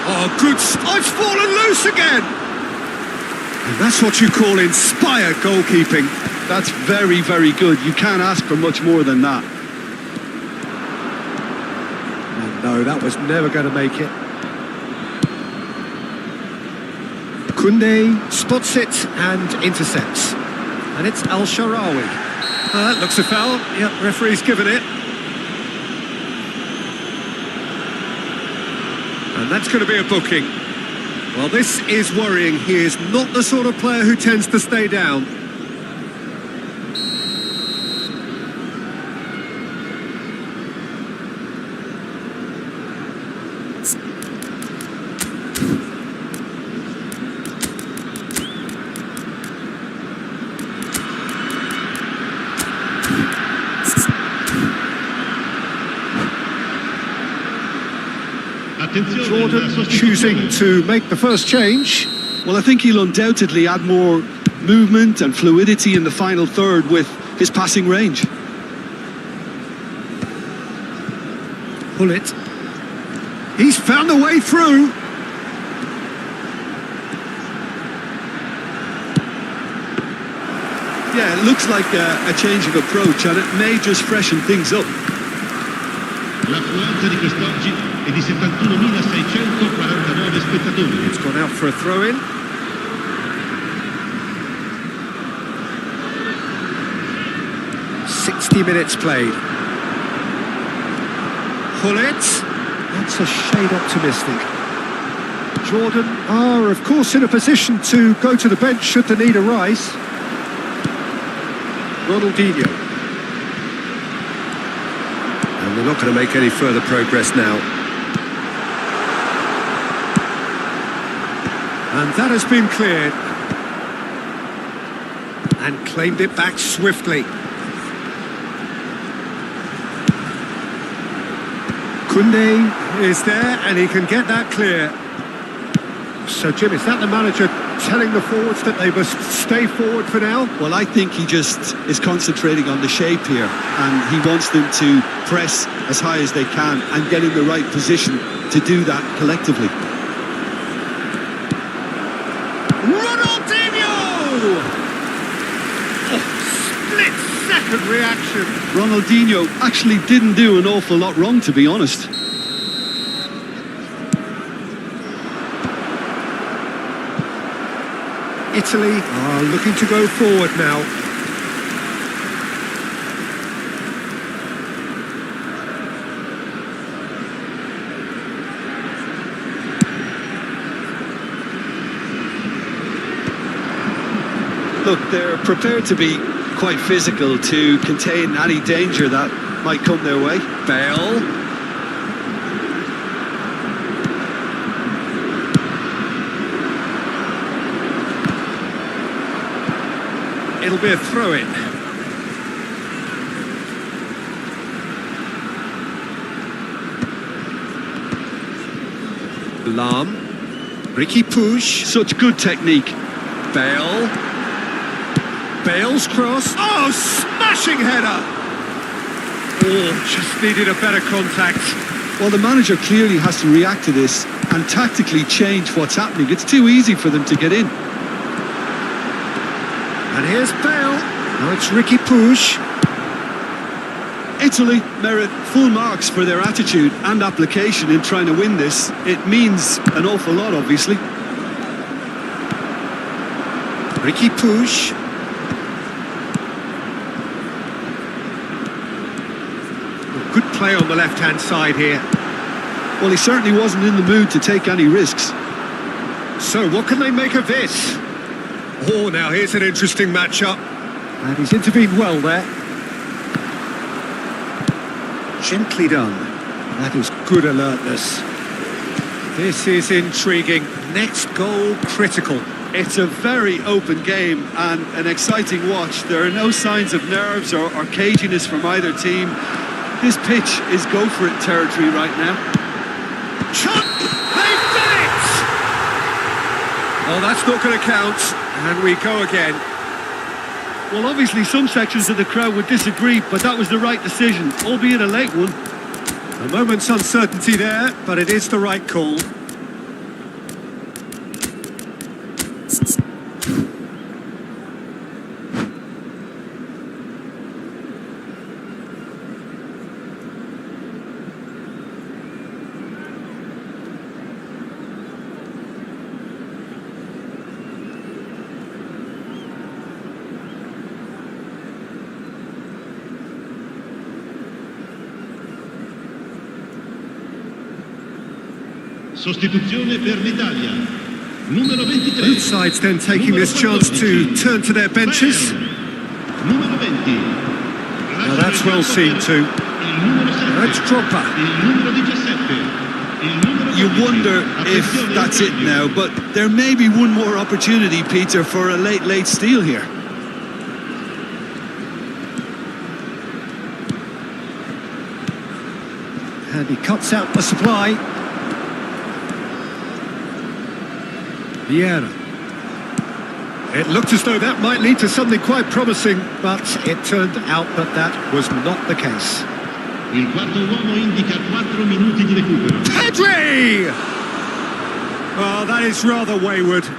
Oh, good. Oh, it's fallen loose again! And that's what you call inspired goalkeeping. That's very, very good. You can't ask for much more than that. Oh, no, that was never going to make it. Koundé spots it and intercepts. And it's El Shaarawy. That looks a foul. Yep, referee's given it. And that's going to be a booking. Well, this is worrying. He is not the sort of player who tends to stay down. Jordan choosing to make the first change. Well, I think he'll undoubtedly add more movement and fluidity in the final third with his passing range. Hullet. He's found the way through. Yeah, it looks like a change of approach, and it may just freshen things up. L'affluenza di quest'oggi è di 71.649 spettatori. It's gone out for a throw-in. Minutes played. Hullet. That's a shade optimistic. Jordan are, of course, in a position to go to the bench should the need arise. Ronaldinho. And they're not going to make any further progress now. And that has been cleared. And claimed it back swiftly. Kunde is there and he can get that clear. So Jim, is that the manager telling the forwards that they must stay forward for now? Well, I think he just is concentrating on the shape here, and he wants them to press as high as they can and get in the right position to do that collectively. Split-second reaction. Ronaldinho actually didn't do an awful lot wrong, to be honest. Italy are looking to go forward now. Look, they're prepared to be quite physical to contain any danger that might come their way. Bale. It'll be a throw-in. Lam. Ricky Push. Such good technique. Bale. Bale's cross. Oh, smashing header! Oh, just needed a better contact. Well, the manager clearly has to react to this and tactically change what's happening. It's too easy for them to get in. And here's Bale. Now it's Ricky Push. Italy merit full marks for their attitude and application in trying to win this. It means an awful lot, obviously. Ricky Push. Good play on the left-hand side here. Well, he certainly wasn't in the mood to take any risks. So what can they make of this? Oh, now here's an interesting matchup. And he's intervened well there. Gently done. That is good alertness. This is intriguing. Next goal critical. It's a very open game and an exciting watch. There are no signs of nerves or caginess from either team. This pitch is go-for-it territory right now. Chuck! They've done it! Oh, that's not going to count. And we go again. Well, obviously some sections of the crowd would disagree, but that was the right decision, albeit a late one. A moment's uncertainty there, but it is the right call. Sostituzione per l'Italia. Numero 23. Both sides then taking this chance to turn to their benches. Numero 20. Now that's well seen too. That's Dropper. You wonder if that's it now, but there may be one more opportunity, Peter, for a late steal here. And he cuts out the supply. Vieira. It looked as though that might lead to something quite promising, but it turned out that that was not the case. Il quarto uomo indica 4 minuti di recupero. Pedri! Oh, that is rather wayward.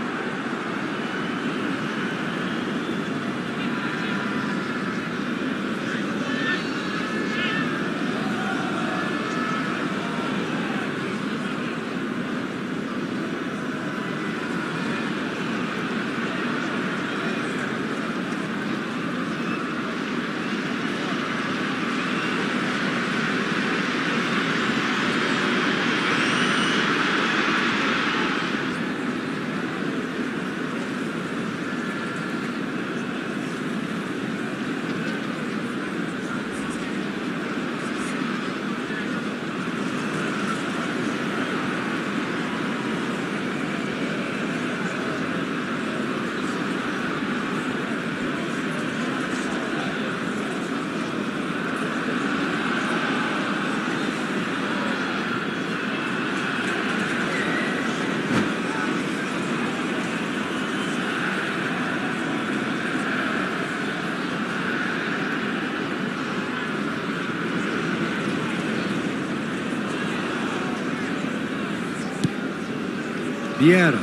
Vieira.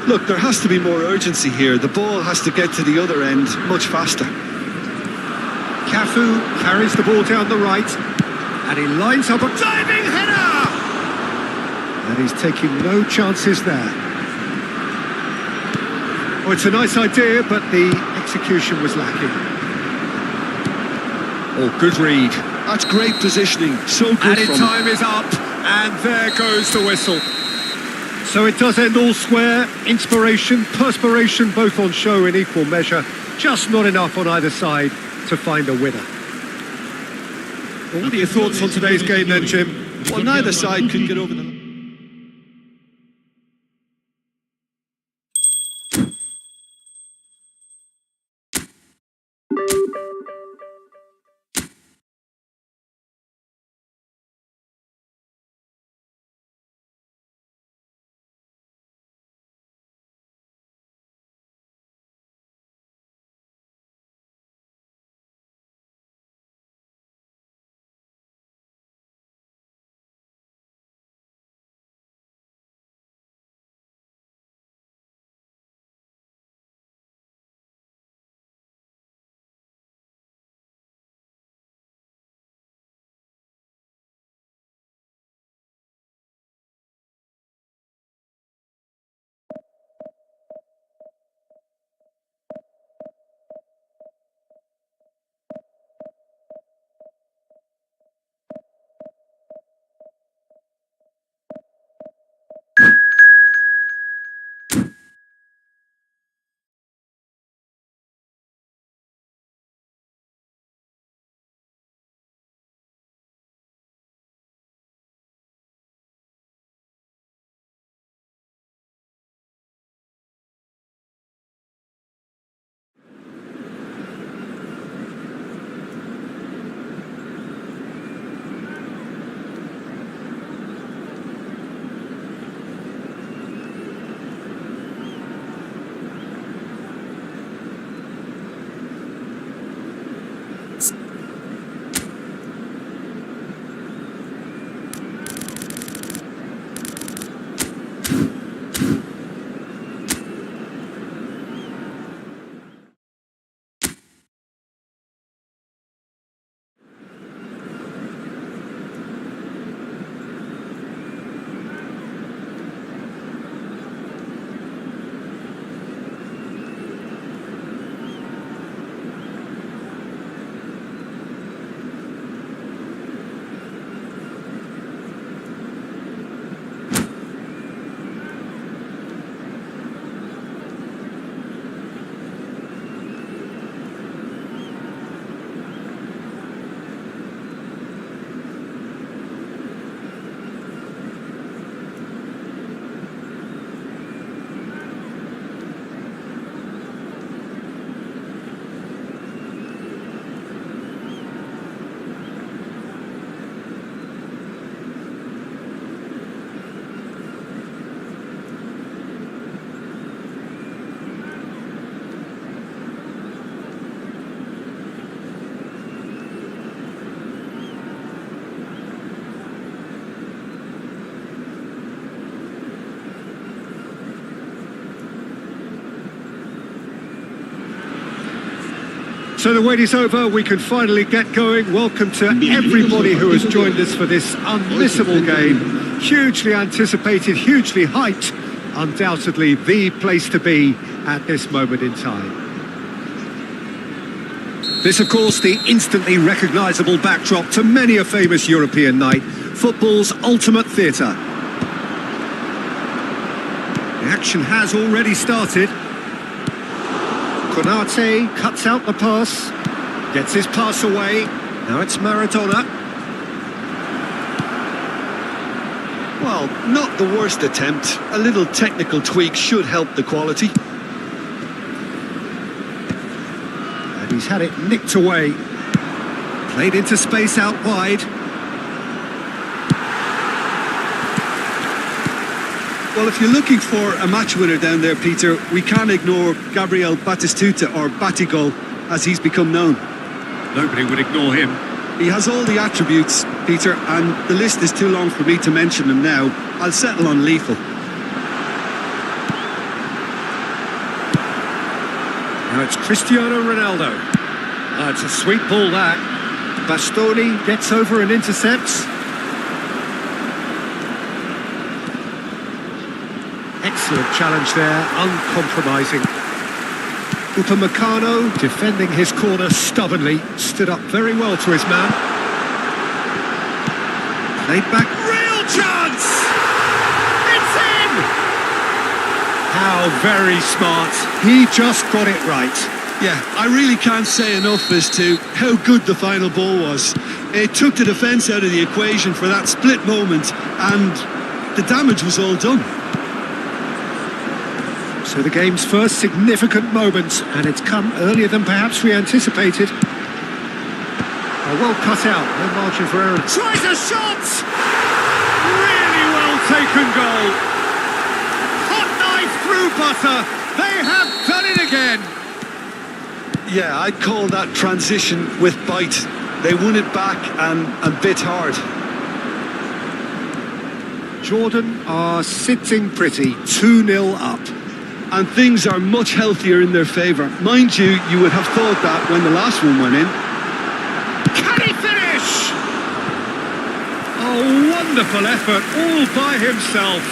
Look, there has to be more urgency here. The ball has to get to the other end much faster. Cafu carries the ball down the right, and he lines up a diving header! And he's taking no chances there. Oh, it's a nice idea, but the execution was lacking. Oh, good read. That's great positioning. So good Added from time is up, and there goes the whistle. So it does end all square. Inspiration, perspiration, both on show in equal measure. Just not enough on either side to find a winner. Well, what are your thoughts on today's game then, Jim? Well, neither side could get over the... So the wait is over, we can finally get going. Welcome to everybody who has joined us for this unmissable game. Hugely anticipated, hugely hyped. Undoubtedly the place to be at this moment in time. This, of course, the instantly recognisable backdrop to many a famous European night. Football's ultimate theatre. The action has already started. Konate cuts out the pass, gets his pass away. Now it's Maradona. Well, not the worst attempt. A little technical tweak should help the quality. And he's had it nicked away. Played into space out wide. Well, if you're looking for a match winner down there, Peter, we can't ignore Gabriel Batistuta, or Batigol, as he's become known. Nobody would ignore him. He has all the attributes, Peter, and the list is too long for me to mention them now. I'll settle on lethal. It's Cristiano Ronaldo. It's a sweet ball, that. Bastoni gets over and intercepts. Excellent challenge there, uncompromising. Upamecano defending his corner stubbornly, stood up very well to his man. Played back, real chance! It's in! How very smart, he just got it right. Yeah, I really can't say enough as to how good the final ball was. It took the defence out of the equation for that split moment, and the damage was all done. So the game's first significant moment, and it's come earlier than perhaps we anticipated. Well cut out, no margin for error. Tries a shot! Really well taken goal. Hot knife through butter. They have done it again. Yeah, I'd call that transition with bite. They won it back and bit hard. Jordan are sitting pretty, 2-0 up. And things are much healthier in their favour. Mind you, you would have thought that when the last one went in. Can he finish? A wonderful effort all by himself.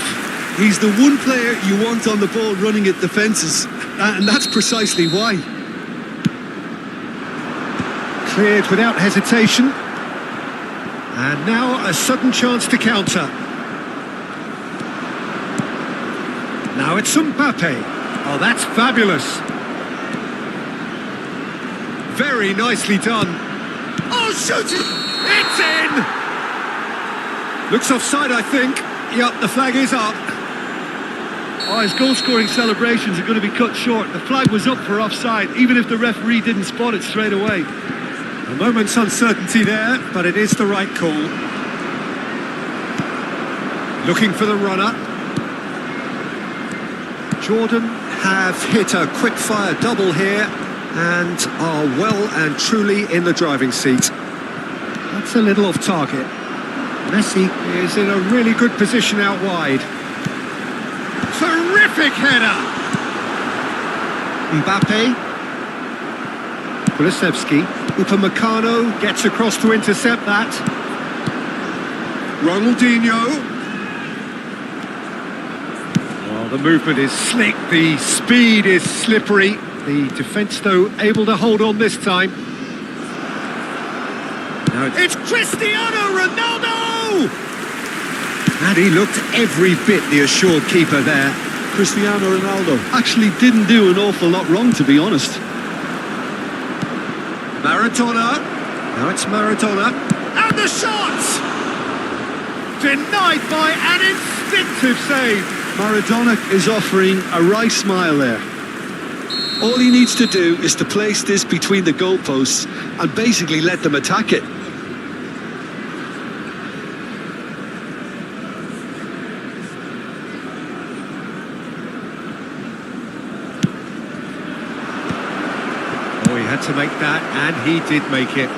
He's the one player you want on the ball running at defences, and that's precisely why. Cleared without hesitation. And now a sudden chance to counter. Now it's Mbappe. Oh, that's fabulous. Very nicely done. Oh, shoot it! It's in! Looks offside, I think. Yep, the flag is up. Oh, his goal-scoring celebrations are going to be cut short. The flag was up for offside, even if the referee didn't spot it straight away. A moment's uncertainty there, but it is the right call. Looking for the runner. Jordan have hit a quick-fire double here and are well and truly in the driving seat. That's a little off target. Messi is in a really good position out wide. Terrific header! Mbappe. Kulusevski. Upamecano gets across to intercept that. Ronaldinho. Well, the movement is slick, the speed is slippery. The defence, though, able to hold on this time. Now it's Cristiano Ronaldo! And he looked every bit the assured keeper there. Cristiano Ronaldo actually didn't do an awful lot wrong, to be honest. Maradona. Now it's Maradona. And the shot! Denied by an instinctive save. Maradona is offering a wry smile there. All he needs to do is to place this between the goalposts and basically let them attack it. Oh, he had to make that, and he did make it.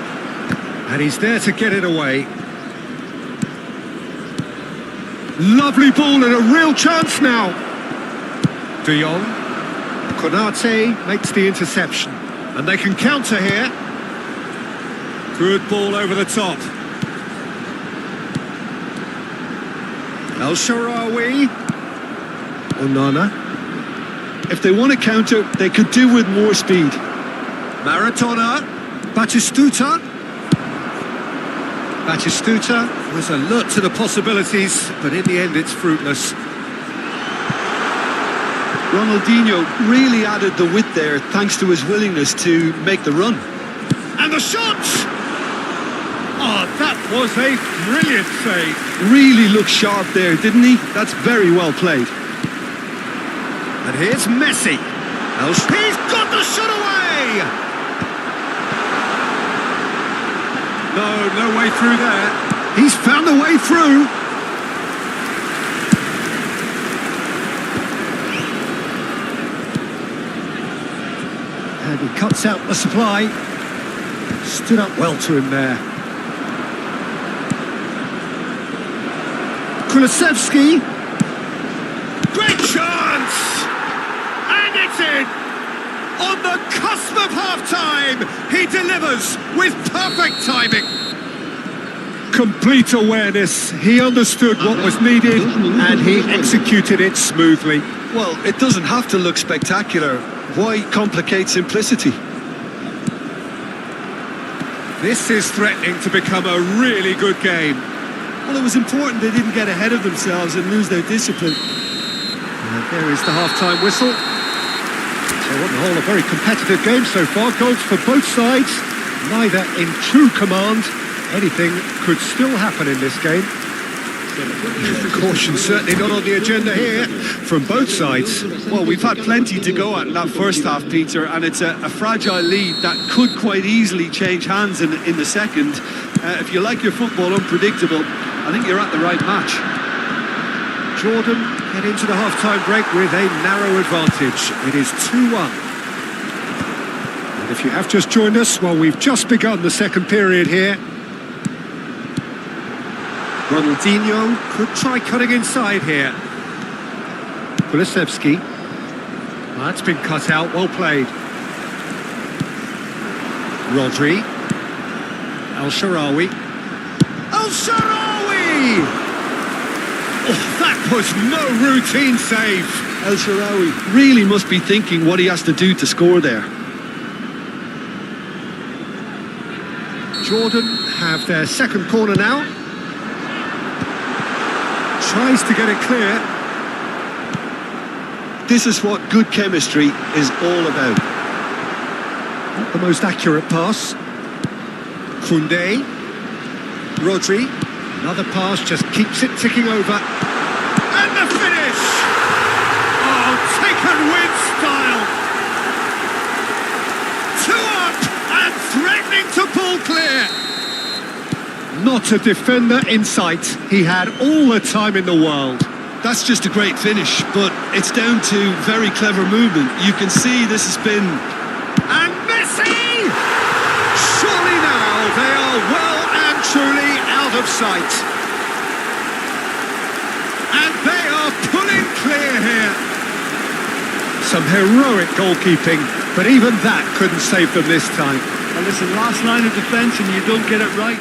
And he's there to get it away. Lovely ball and a real chance now. De Jong. Konate makes the interception. And they can counter here. Good ball over the top. El Shaarawy. Onana. If they want to counter, they could do with more speed. Maradona. Batistuta. Batistuta was alert to the possibilities, but in the end it's fruitless. Ronaldinho really added the width there thanks to his willingness to make the run. And the shot! Oh, that was a brilliant save. Really looked sharp there, didn't he? That's very well played. And here's Messi. He's got the shot away! No way through there. He's found a way through. And he cuts out the supply. Stood up well to him there. Kulusevski. Great chance! And it's in! On the cusp of half-time, he delivers with perfect timing. Complete awareness. He understood what was needed and he executed it smoothly. Well, it doesn't have to look spectacular. Why complicate simplicity? This is threatening to become a really good game. Well, it was important they didn't get ahead of themselves and lose their discipline. And there is the half-time whistle. So on the whole, a very competitive game so far. Goals for both sides, neither in true command. Anything could still happen in this game. Caution certainly not on the agenda here from both sides. Well, we've had plenty to go at in that first half, Peter, and it's a fragile lead that could quite easily change hands in the second. If you like your football unpredictable, I think you're at the right match. Jordan head into the half-time break with a narrow advantage. It is 2-1. And if you have just joined us, well, we've just begun the second period here. Ronaldinho could try cutting inside here. Kulusevski. That's been cut out, well played. Rodri. El-Shaarawy. El-Shaarawy! Oh, that was no routine save. El-Shaarawy really must be thinking what he has to do to score there. Jordan have their second corner now. Tries to get it clear. This is what good chemistry is all about. Not the most accurate pass. Koundé. Rodri. Another pass, just keeps it ticking over. And the finish! Oh, taken with style. 2 up and threatening to pull clear. Not a defender in sight. He had all the time in the world. That's just a great finish, but it's down to very clever movement. You can see this has been... And Messi! Surely now they are well and truly out of sight. And they are pulling clear here. Some heroic goalkeeping, but even that couldn't save them this time. And listen, last line of defence and you don't get it right.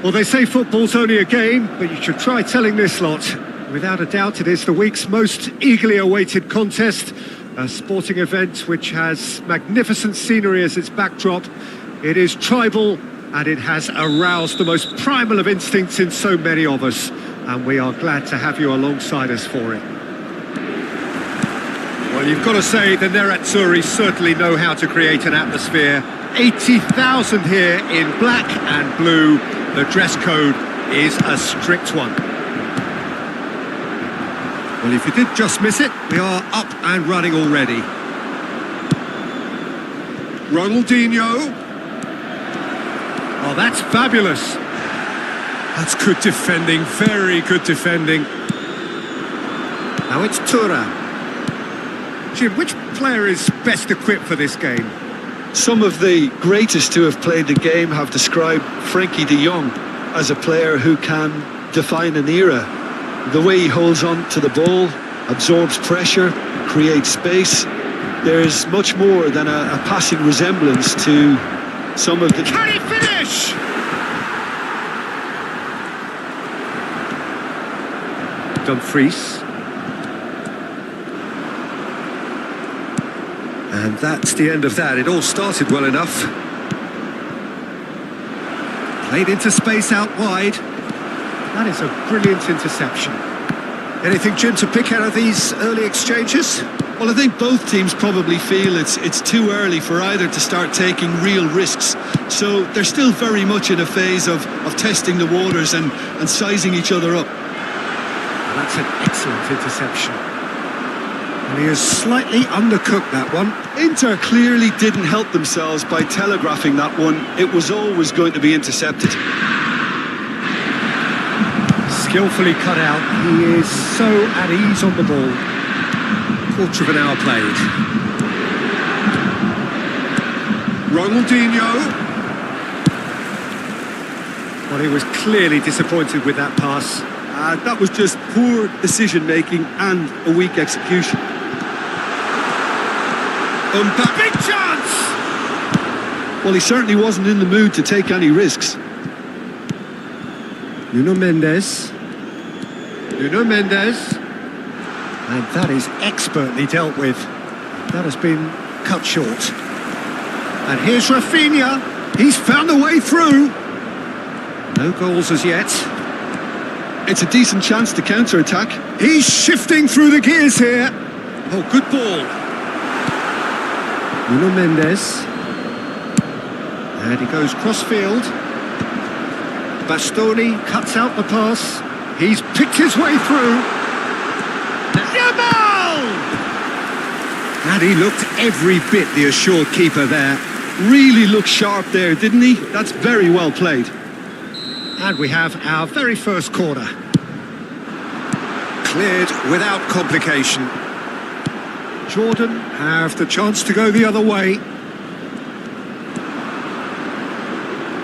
Well, they say football's only a game, but you should try telling this lot. Without a doubt, it is the week's most eagerly awaited contest, a sporting event which has magnificent scenery as its backdrop. It is tribal, and it has aroused the most primal of instincts in so many of us, and we are glad to have you alongside us for it. Well, you've got to say the Nerazzurri certainly know how to create an atmosphere. 80,000 here in black and blue. The dress code is a strict one. Well, if you did just miss it, we are up and running already. Ronaldinho. Oh, that's fabulous. That's good defending, very good defending. Now it's Tura. Jim, which player is best equipped for this game? Some of the greatest to have played the game have described Frankie de Jong as a player who can define an era. The way he holds on to the ball, absorbs pressure, creates space. There's much more than a passing resemblance to some of the... Can he finish? Dumfries. And that's the end of that. It all started well enough. Played into space out wide. That is a brilliant interception. Anything, Jim, to pick out of these early exchanges? Well, I think both teams probably feel it's too early for either to start taking real risks. So they're still very much in a phase of testing the waters and sizing each other up. That's an excellent interception. And he has slightly undercooked that one. Inter clearly didn't help themselves by telegraphing that one. It was always going to be intercepted. Skillfully cut out. He is so at ease on the ball. Quarter of an hour played. Ronaldinho. Well, he was clearly disappointed with that pass. That was just poor decision-making and a weak execution. Big chance! Well, he certainly wasn't in the mood to take any risks. Nuno Mendes. And that is expertly dealt with. That has been cut short. And here's Rafinha. He's found a way through. No goals as yet. It's a decent chance to counter-attack. He's shifting through the gears here. Oh, good ball. Nuno Mendes. And he goes cross-field. Bastoni cuts out the pass. He's picked his way through. Yamal! And he looked every bit the assured keeper there. Really looked sharp there, didn't he? That's very well played. And we have our very first corner. Cleared without complication. Jordan have the chance to go the other way.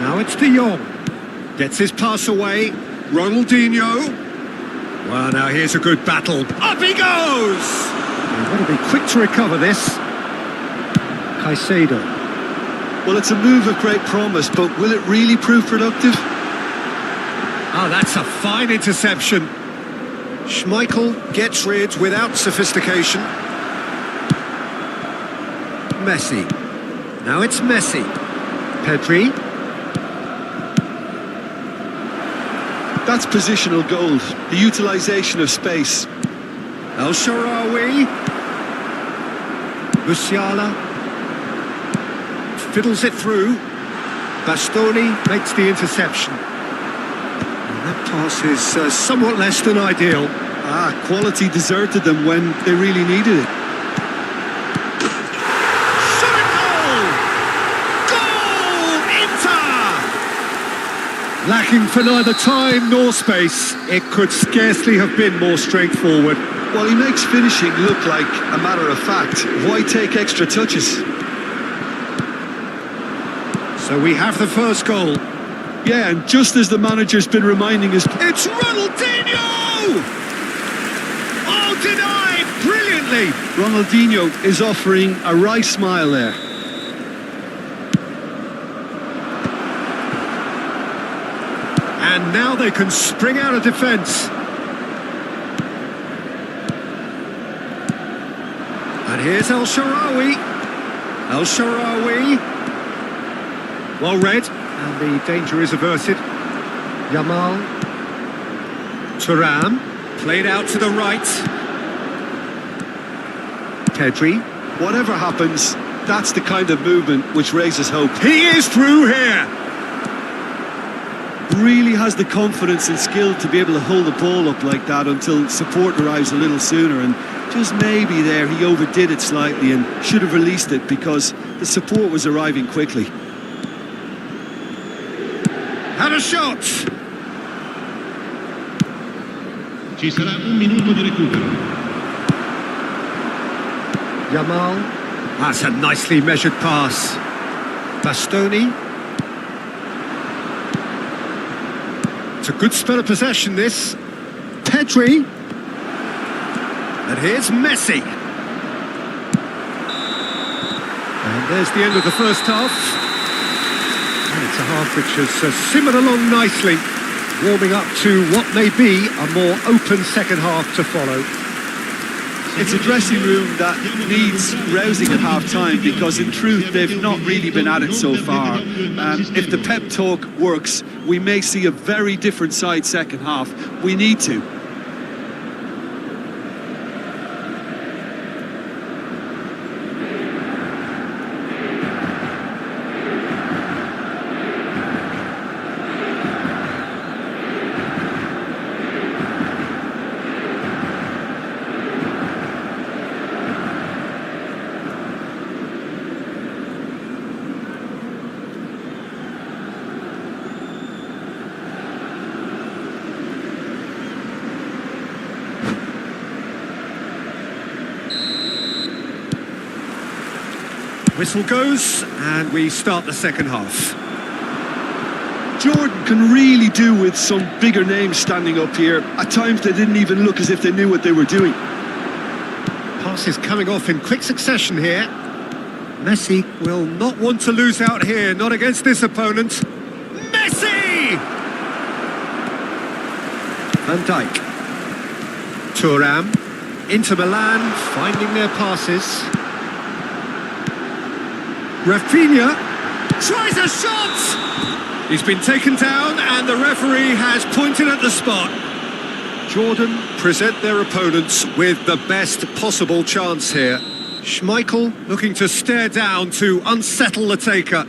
Now it's De Jong. Gets his pass away. Ronaldinho. Well, now here's a good battle. Up he goes! They've got to be quick to recover this. Caicedo. Well, it's a move of great promise, but will it really prove productive? Oh, that's a fine interception. Schmeichel gets rid without sophistication. Messi. Now it's Messi. Pedri. That's positional gold, the utilisation of space. El Shaarawy. Musiala. Fiddles it through. Bastoni makes the interception. That pass is somewhat less than ideal. Quality deserted them when they really needed it. Shot and goal! Goal! Inter! Lacking for neither time nor space, it could scarcely have been more straightforward. Well, he makes finishing look like a matter of fact. Why take extra touches? So we have the first goal. Yeah, and just as the manager's been reminding us... It's Ronaldinho! Oh, denied brilliantly! Ronaldinho is offering a wry smile there. And now they can spring out of defence. And here's El Shaarawy. El Shaarawy. Well read. And the danger is averted. Yamal. Thuram. Played out to the right. Pedri. Whatever happens, that's the kind of movement which raises hope. He is through here. Really has the confidence and skill to be able to hold the ball up like that until support arrives a little sooner, and just maybe there he overdid it slightly and should have released it because the support was arriving quickly. Had a shot. Ci sarà un minuto di recupero. Yamal. That's a nicely measured pass. Bastoni. It's a good spell of possession, this. Pedri. And here's Messi. And there's the end of the first half. And it's a half which has simmered along nicely, warming up to what may be a more open second half to follow. It's a dressing room that needs rousing at half-time because in truth they've not really been at it so far. If the pep talk works, we may see a very different side second half. We need to. Whistle goes, and we start the second half. Jordan can really do with some bigger names standing up here. At times they didn't even look as if they knew what they were doing. Passes coming off in quick succession here. Messi will not want to lose out here, not against this opponent. Messi! Van Dijk. Thuram. Inter Milan finding their passes. Rafinha tries a shot! He's been taken down and the referee has pointed at the spot. Jordan present their opponents with the best possible chance here. Schmeichel looking to stare down to unsettle the taker.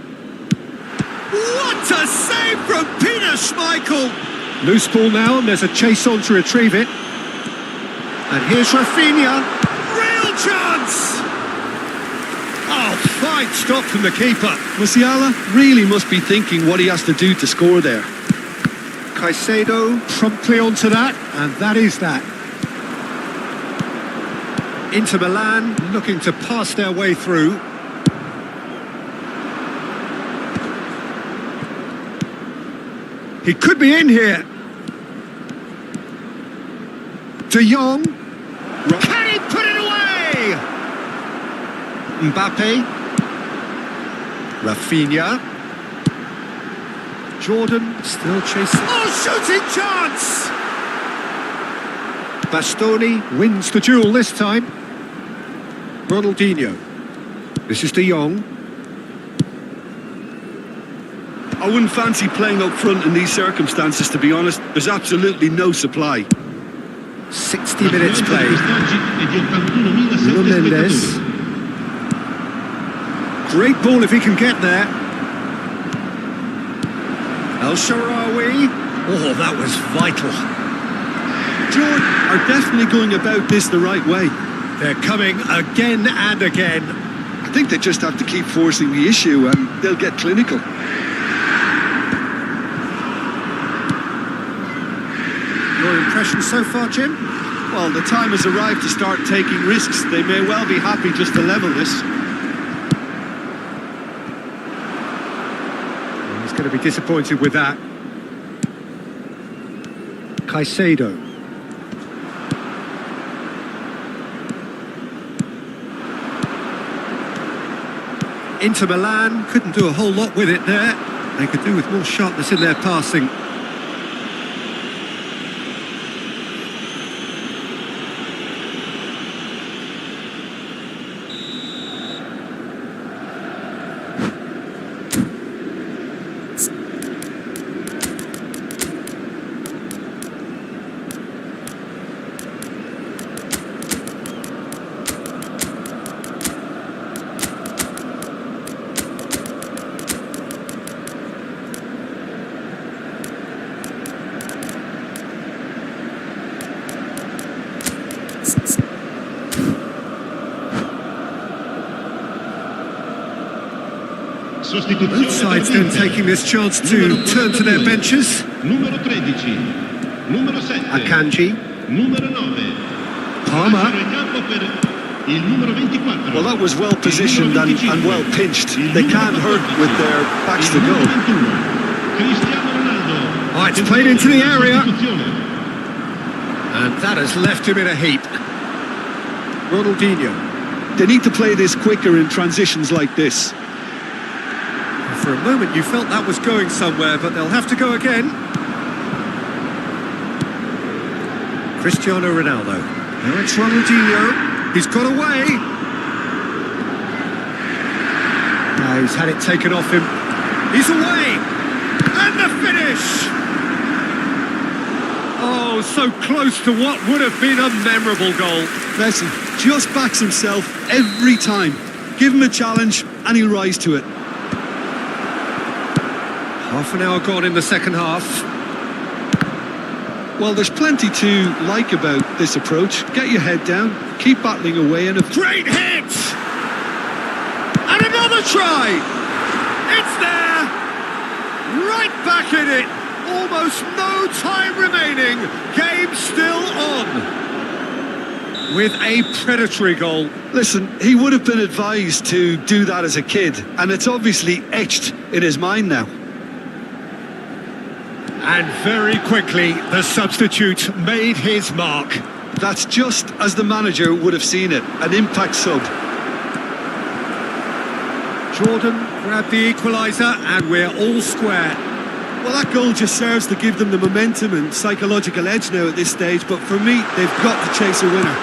What a save from Peter Schmeichel! Loose ball now and there's a chase on to retrieve it. And here's Rafinha. Real chance! Oh, fine stop from the keeper. Musiala really must be thinking what he has to do to score there. Caicedo promptly onto that, and that is that. Inter Milan looking to pass their way through. He could be in here. De Jong. Can he put it away? Mbappe. Rafinha. Jordan still chasing. Oh, shooting chance! Bastoni wins the duel this time. Ronaldinho. This is De Jong. I wouldn't fancy playing up front in these circumstances, to be honest. There's absolutely no supply. 60 minutes played. Nuno Mendes. Great ball if he can get there. El Shaarawy. Oh, that was vital. Jordan are definitely going about this the right way. They're coming again and again. I think they just have to keep forcing the issue and they'll get clinical. Your impression so far, Jim? Well, the time has arrived to start taking risks. They may well be happy just to level this. He's going to be disappointed with that. Caicedo. Inter Milan couldn't do a whole lot with it there. They could do with more sharpness in their passing. Both sides then taking this chance to turn to their benches. Numero 13, numero 7, Akanji, numero 9. Palmer. Il numero 24. Well, that was well positioned and well pinched. They can't hurt with their backs to goal. Oh, it's played into the area. And that has left him in a heap. Ronaldinho. They need to play this quicker in transitions like this. For a moment you felt that was going somewhere, but they'll have to go again. Cristiano Ronaldo. Now it's Ronaldinho. He's got away. Now he's had it taken off him. He's away. And the finish. Oh, so close to what would have been a memorable goal. Messi just backs himself every time. Give him a challenge and he'll rise to it. Half an hour gone in the second half. Well, there's plenty to like about this approach. Get your head down, keep battling away, and Great hit! And another try! It's there! Right back in it! Almost no time remaining. Game still on. With a predatory goal. Listen, he would have been advised to do that as a kid, and it's obviously etched in his mind now. And very quickly, the substitute made his mark. That's just as the manager would have seen it, an impact sub. Jordan grabbed the equaliser, and we're all square. Well, that goal just serves to give them the momentum and psychological edge now at this stage, but for me, they've got to chase a winner.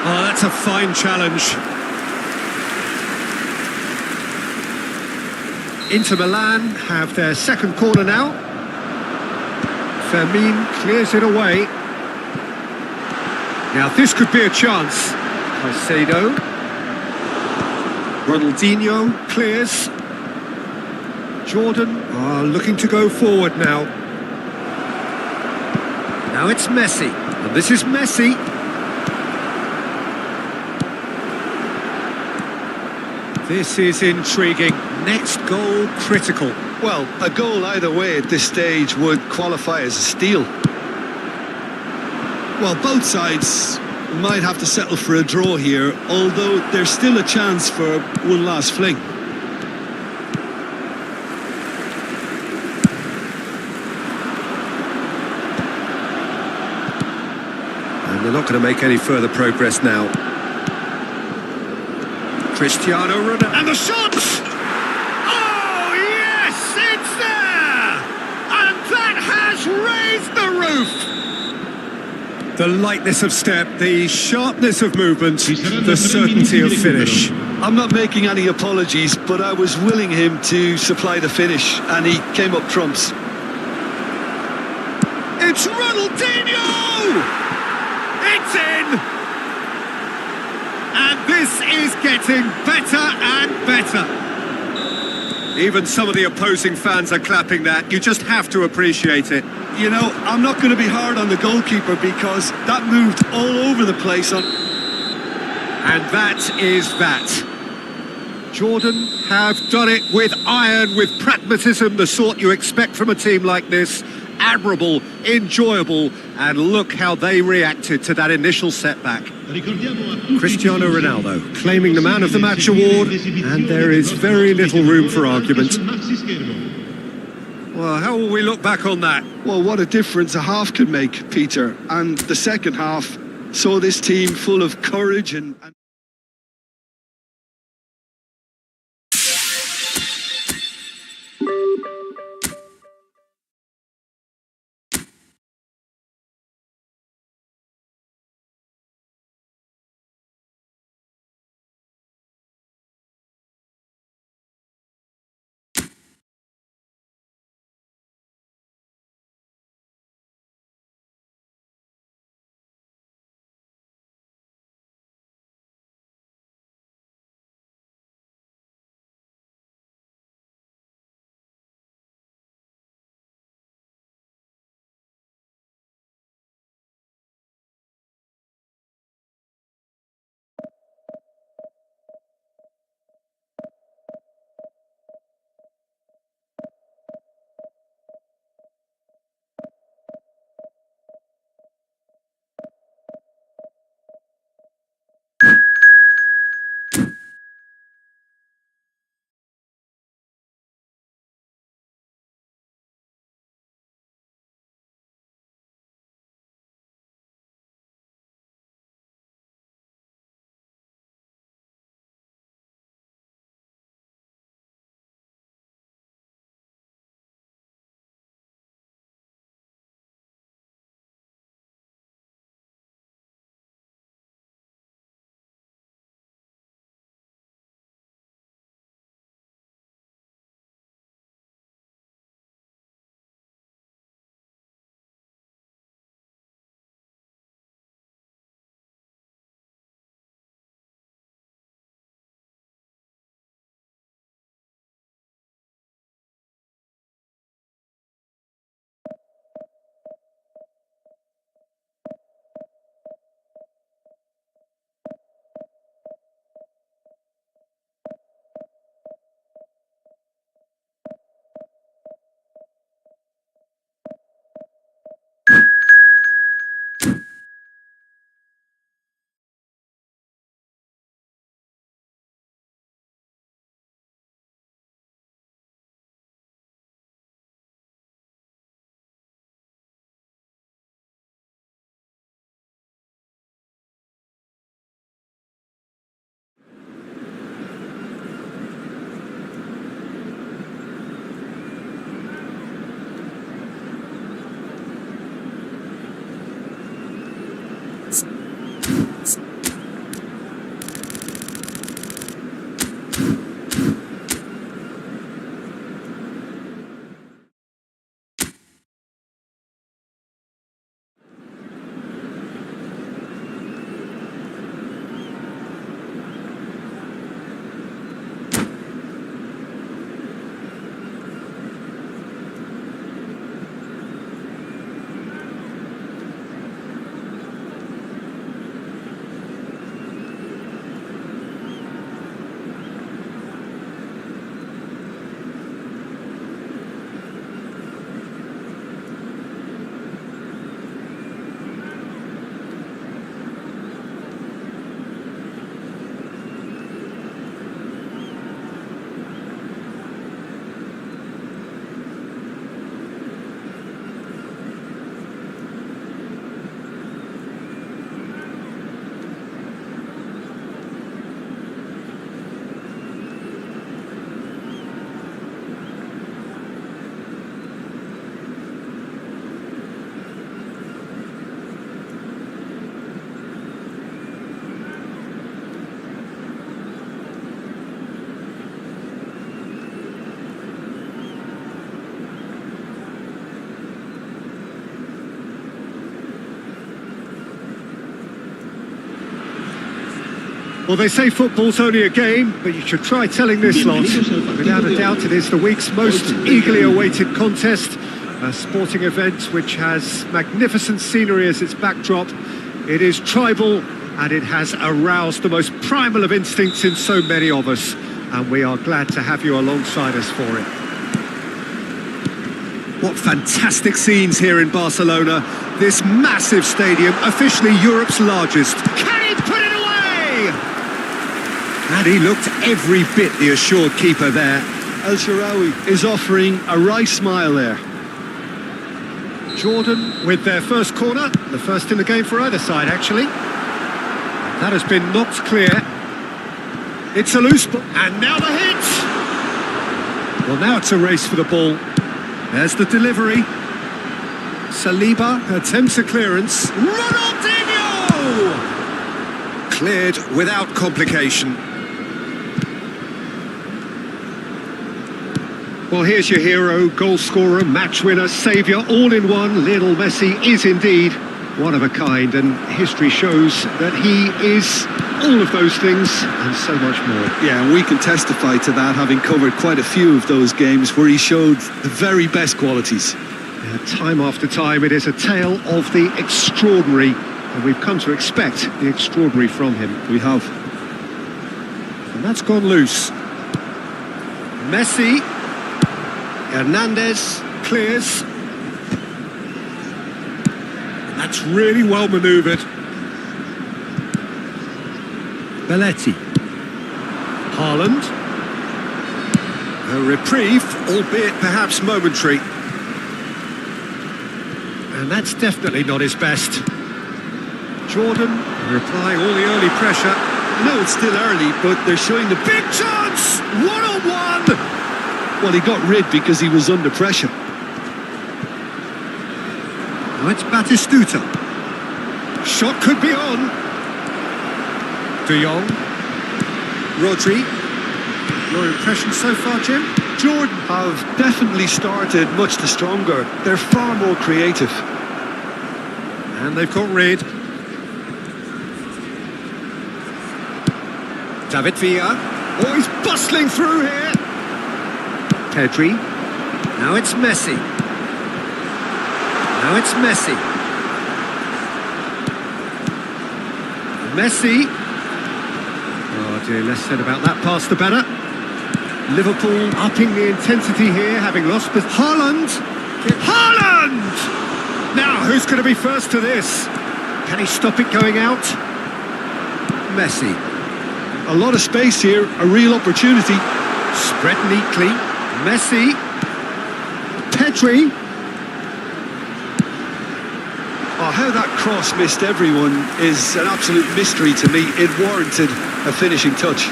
Oh, that's a fine challenge. Inter Milan have their second corner now. Fermin clears it away. Now this could be a chance. Caicedo. Ronaldinho clears. Jordan are looking to go forward now. Now it's Messi. And this is Messi. This is intriguing. Next goal critical. Well, a goal either way at this stage would qualify as a steal. Well, both sides might have to settle for a draw here, although there's still a chance for one last fling. And they're not going to make any further progress now. Cristiano Ronaldo. And the shot! Oh, yes! It's there! And that has raised the roof! The lightness of step, the sharpness of movement, the certainty of finish. I'm not making any apologies, but I was willing him to supply the finish, and he came up trumps. It's Ronaldinho! It's in! And this is getting better and better. Even some of the opposing fans are clapping that. You just have to appreciate it. You know, I'm not going to be hard on the goalkeeper because that moved all over the place. And that is that. Jordan have done it with iron, with pragmatism, the sort you expect from a team like this. Admirable, enjoyable, and look how they reacted to that initial setback. Cristiano Ronaldo claiming the Man of the Match award, and there is very little room for argument. Well, how will we look back on that? Well, what a difference a half can make, Peter. And the second half saw this team full of courage and Well, they say football's only a game, but you should try telling this lot. Without a doubt, it is the week's most eagerly awaited contest. A sporting event which has magnificent scenery as its backdrop. It is tribal, and it has aroused the most primal of instincts in so many of us. And we are glad to have you alongside us for it. What fantastic scenes here in Barcelona. This massive stadium, officially Europe's largest. Can he put it away? And he looked every bit the assured keeper there. El Shaarawy is offering a right smile there. Jordan with their first corner, the first in the game for either side actually. That has been knocked clear. It's a loose ball, and now the hit! Well, now it's a race for the ball. There's the delivery. Saliba attempts a clearance. Ronaldinho! Cleared without complication. Well, here's your hero, goal scorer, match winner, saviour, all in one. Lionel Messi is indeed one of a kind, and history shows that he is all of those things and so much more. Yeah, and we can testify to that, having covered quite a few of those games where he showed the very best qualities. Yeah, time after time, it is a tale of the extraordinary, and we've come to expect the extraordinary from him. We have. And that's gone loose. Messi. Hernandez clears. That's really well manoeuvred. Belletti. Haaland. A reprieve, albeit perhaps momentary. And that's definitely not his best. Jordan replying all the early pressure. No, it's still early, but they're showing the Big chance! One-on-one! Well, he got rid because he was under pressure. Now it's Batistuta. Shot could be on. De Jong. Rodri. Your impression so far, Jim? Jordan have definitely started much the stronger. They're far more creative. And they've got rid. David Villa. Oh, he's bustling through here. Pedri. Now it's Messi. Now it's Messi. Messi. Oh dear, less said about that pass the better. Liverpool upping the intensity here, having lost with Haaland. Haaland! Now, who's going to be first to this? Can he stop it going out? Messi. A lot of space here, a real opportunity. Spread neatly. Messi. Pedri. Oh, how that cross missed everyone is an absolute mystery to me. It warranted a finishing touch.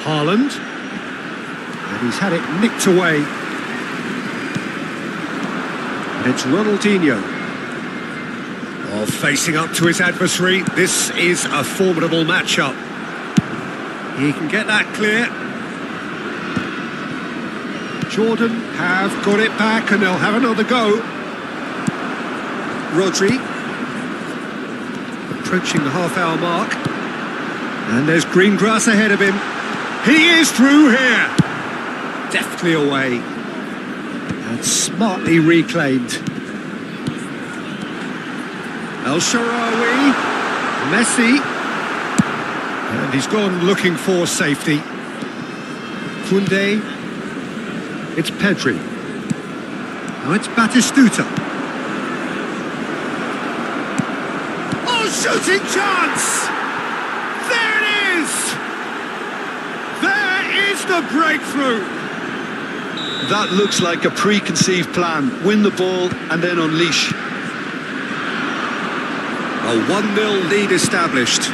Haaland. And he's had it nicked away. And it's Ronaldinho. Oh, facing up to his adversary. This is a formidable matchup. He can get that clear. Jordan have got it back and they'll have another go. Rodri. Approaching the half-hour mark. And there's green grass ahead of him. He is through here. Deftly away. And smartly reclaimed. El Shaarawy. Messi. And he's gone looking for safety. Koundé. It's Pedri. Now it's Batistuta. Oh, shooting chance! There it is! There is the breakthrough! That looks like a preconceived plan. Win the ball and then unleash. A 1-0 lead established.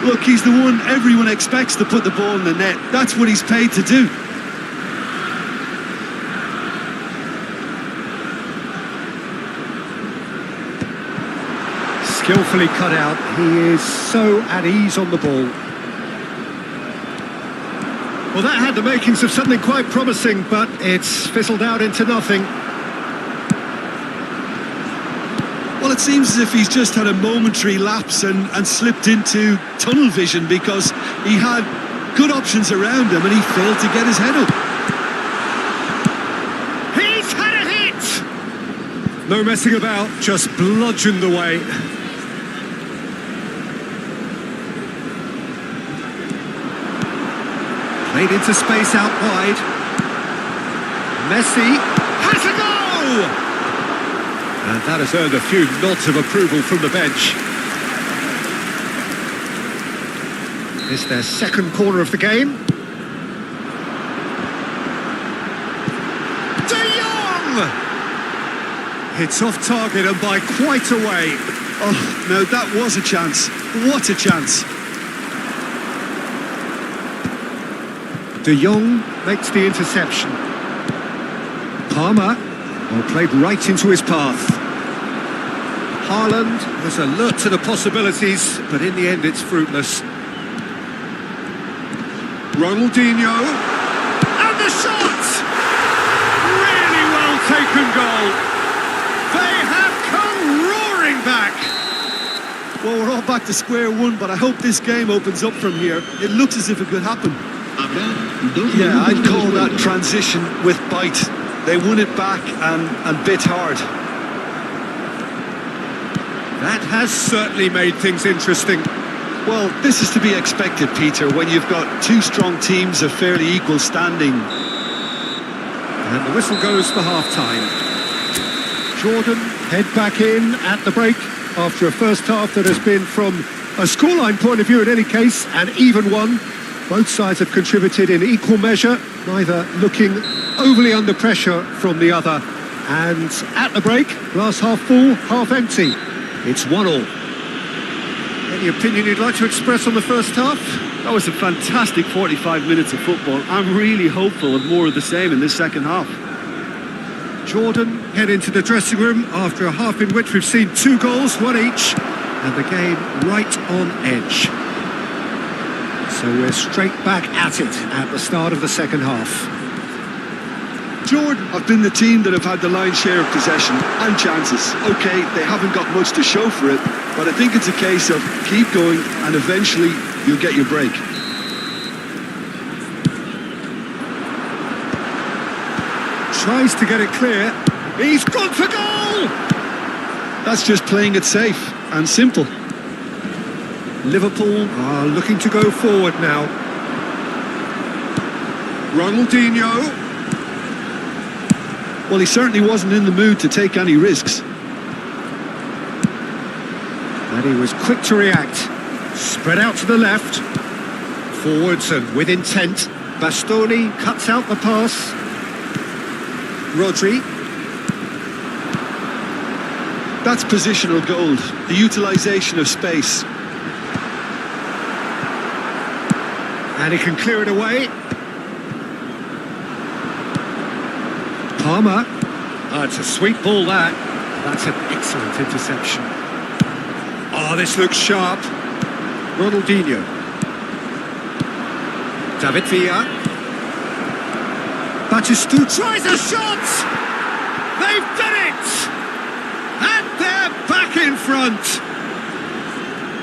Look, he's the one everyone expects to put the ball in the net. That's what he's paid to do. Skillfully cut out. He is so at ease on the ball. Well, that had the makings of something quite promising, but it's fizzled out into nothing. Well, it seems as if he's just had a momentary lapse and slipped into tunnel vision, because he had good options around him and he failed to get his head up. He's had a hit! No messing about, just bludgeoned away. Played into space out wide. Messi has a goal! And that has earned a few nods of approval from the bench. It's their second corner of the game. De Jong! Hits off target and by quite a way. Oh, no, that was a chance. What a chance. De Jong makes the interception. Palmer, well, played right into his path. Haaland was alert to the possibilities, but in the end it's fruitless. Ronaldinho, and the shot! Really well taken goal. They have come roaring back. Well, we're all back to square one, but I hope this game opens up from here. It looks as if it could happen. Yeah, I'd call that transition with bite. They won it back and bit hard. That has certainly made things interesting. Well, this is to be expected, Peter, when you've got two strong teams of fairly equal standing. And the whistle goes for half-time. Jordan head back in at the break after a first half that has been, from a scoreline point of view in any case, an even one. Both sides have contributed in equal measure, neither looking overly under pressure from the other. And at the break, glass half full, half empty. It's 1-1. Any opinion you'd like to express on the first half? That was a fantastic 45 minutes of football. I'm really hopeful of more of the same in this second half. Jordan head into the dressing room after a half in which we've seen 2 goals, 1 each, and the game right on edge. So we're straight back at it at the start of the second half. Jordan have been the team that have had the lion's share of possession and chances. Okay, they haven't got much to show for it, but I think it's a case of keep going and eventually you'll get your break. Tries to get it clear. He's gone for goal! That's just playing it safe and simple. Liverpool are looking to go forward now. Ronaldinho. Well, he certainly wasn't in the mood to take any risks. And he was quick to react. Spread out to the left. Forwards and with intent. Bastoni cuts out the pass. Rodri. That's positional gold, the utilisation of space. And he can clear it away. Palmer. It's a sweet ball, that. That's an excellent interception. Oh, this looks sharp. Ronaldinho. David Villa. Batistu tries a shot! They've done it! And they're back in front!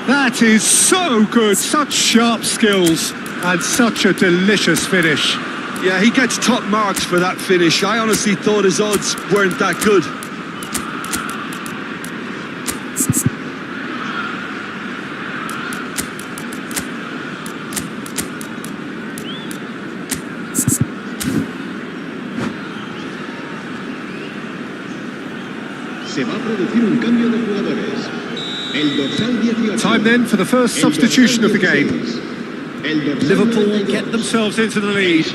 That is so good, such sharp skills and such a delicious finish. Yeah, he gets top marks for that finish. I honestly thought his odds weren't that good. Se va a producir un cambio de jugadores. El dorsal 18. Time then for the first substitution of the game. Liverpool get themselves into the lead.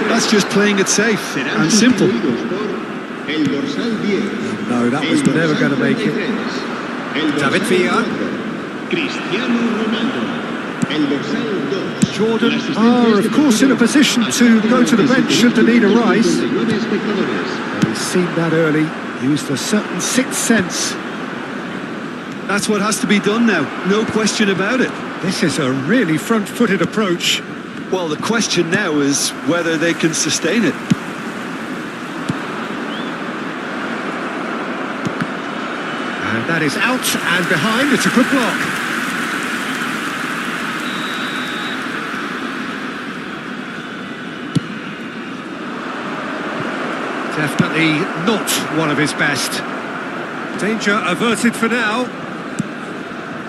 That's just playing it safe and simple. No, that was never going to make it. David Villa. Jordan are, of course, in a position to go to the bench should the need arise. He's seen that early, used a certain sixth sense. That's what has to be done now, no question about it. This is a really front-footed approach. Well, the question now is whether they can sustain it. And that is out and behind. It's a good block. Definitely not one of his best. Danger averted for now.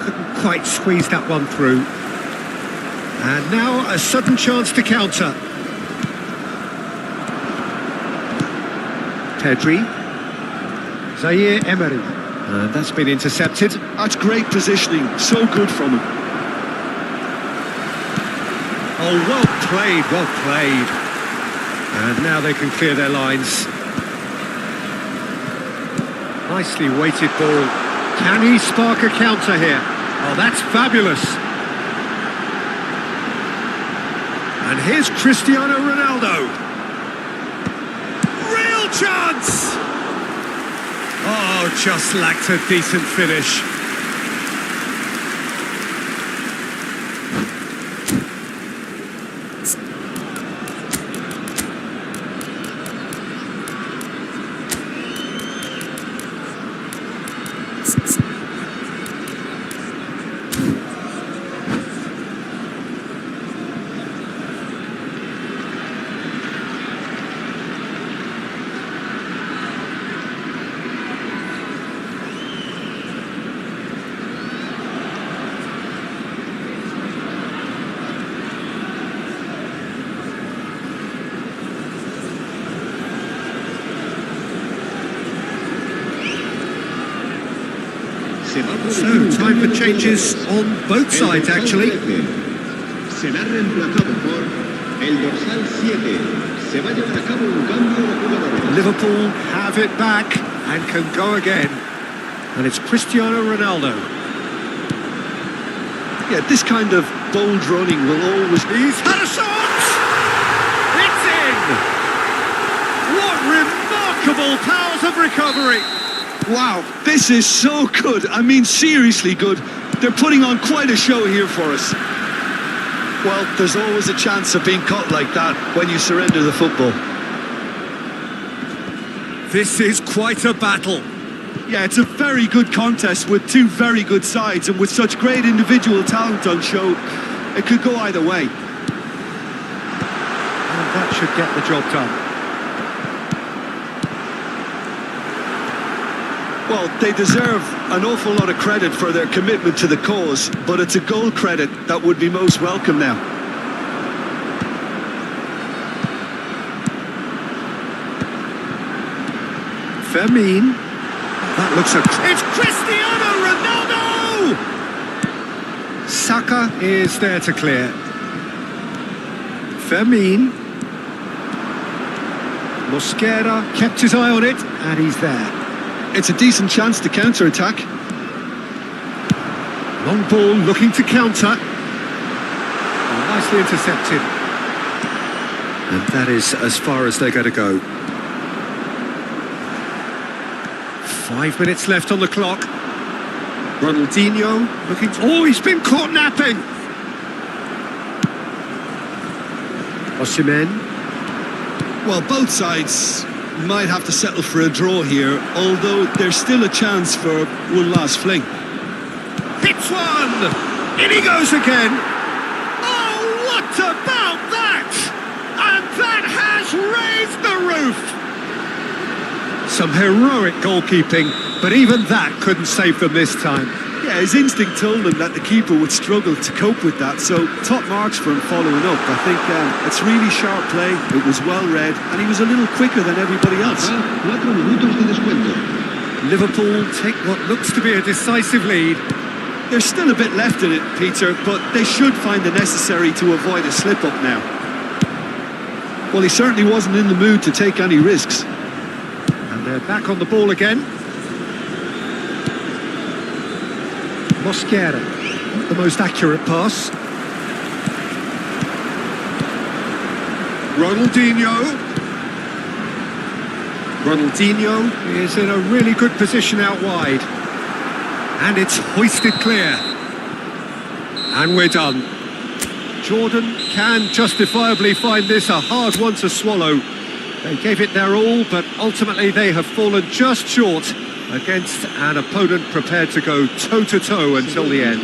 Couldn't quite squeeze that one through. And now a sudden chance to counter. Pedri. Zaire Emery. And that's been intercepted. That's great positioning, so good from him. Oh, well played, well played. And now they can clear their lines. Nicely weighted ball. Can he spark a counter here? Oh, that's fabulous. And here's Cristiano Ronaldo. Real chance! Oh, just lacked a decent finish. So, time for changes on both sides, actually. Será reemplazado por el dorsal 7. Se va a llevar a cabo un cambio de jugadores. Liverpool have it back and can go again. And it's Cristiano Ronaldo. Yeah, this kind of bold running will always... He's had a shot! It's in! What remarkable powers of recovery! Wow, this is so good. I mean, seriously good. They're putting on quite a show here for us. Well, there's always a chance of being caught like that when you surrender the football. This is quite a battle. Yeah, it's a very good contest with two very good sides, and with such great individual talent on show, it could go either way. And that should get the job done. Well, they deserve an awful lot of credit for their commitment to the cause, but it's a goal credit that would be most welcome now. Fermin. That looks it's Cristiano Ronaldo! Saka is there to clear. Fermin. Mosquera kept his eye on it, and he's there. It's a decent chance to counter-attack. Long ball looking to counter. Nicely intercepted. And that is as far as they're going to go. 5 minutes left on the clock. Ronaldinho looking... Oh, he's been caught napping! Osimhen. Well, both sides might have to settle for a draw here, although there's still a chance for one last fling. Hits one! In he goes again! Oh, what about that? And that has raised the roof! Some heroic goalkeeping, but even that couldn't save them this time. Yeah, his instinct told him that the keeper would struggle to cope with that, so top marks for him following up. I think it's really sharp play, it was well read, and he was a little quicker than everybody else. 4 minutos de descuento. Liverpool take what looks to be a decisive lead. There's still a bit left in it, Peter, but they should find the necessary to avoid a slip-up now. Well, he certainly wasn't in the mood to take any risks. And they're back on the ball again. Mosquera, not the most accurate pass. Ronaldinho. Ronaldinho is in a really good position out wide. And it's hoisted clear. And we're done. Jordan can justifiably find this a hard one to swallow. They gave it their all, but ultimately they have fallen just short against an opponent prepared to go toe-to-toe until the end.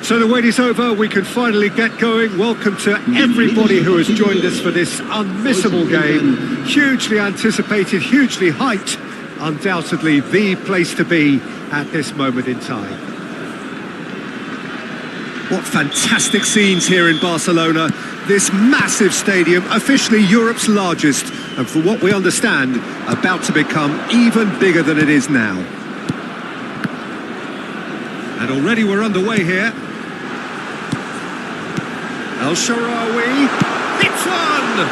So the wait is over, we can finally get going. Welcome to everybody who has joined us for this unmissable game. Hugely anticipated, hugely hyped. Undoubtedly the place to be at this moment in time. What fantastic scenes here in Barcelona. This massive stadium, officially Europe's largest, and from what we understand, about to become even bigger than it is now. And already we're underway here. El Shaarawy, it's one!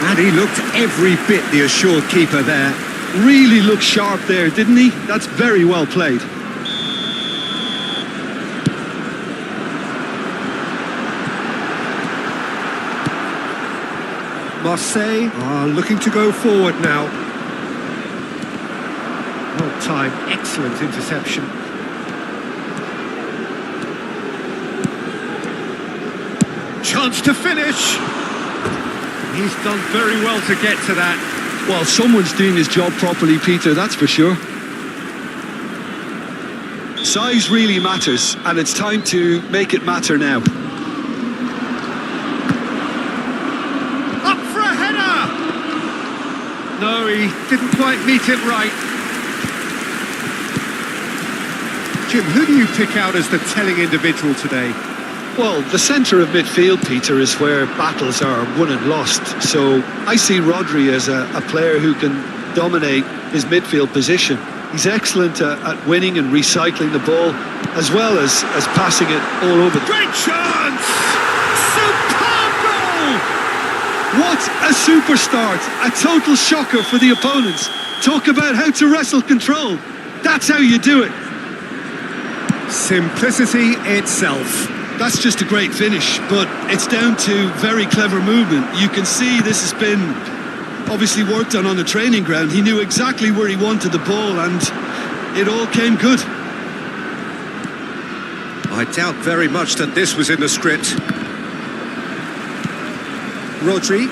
And he looked every bit the assured keeper there. Really looked sharp there, didn't he? That's very well played. Marseille are looking to go forward now. Well timed, excellent interception. Chance to finish. He's done very well to get to that. Well, someone's doing his job properly, Peter, that's for sure. Size really matters, and it's time to make it matter now. Up for a header! No, he didn't quite meet it right. Jim, who do you pick out as the telling individual today? Well, the centre of midfield, Peter, is where battles are won and lost. So I see Rodri as a player who can dominate his midfield position. He's excellent at winning and recycling the ball, as well as passing it all over. Great chance! Superb goal! What a super start! A total shocker for the opponents. Talk about how to wrestle control. That's how you do it. Simplicity itself. That's just a great finish, but it's down to very clever movement. You can see this has been obviously worked on the training ground. He knew exactly where he wanted the ball, and it all came good. I doubt very much that this was in the script. Rodri.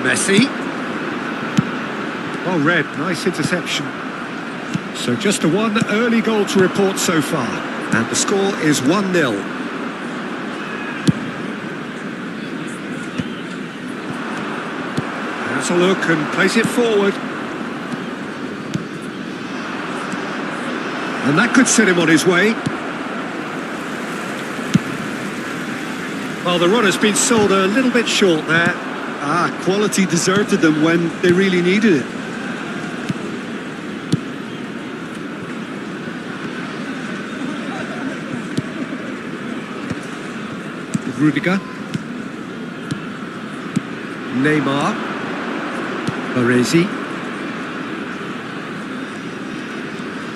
Messi. Well read, nice interception. So just a one early goal to report so far. And the score is 1-0. Has a look and plays it forward. And that could set him on his way. Well, the run has been sold a little bit short there. Quality deserted them when they really needed it. Rudiger. Neymar. Baresi.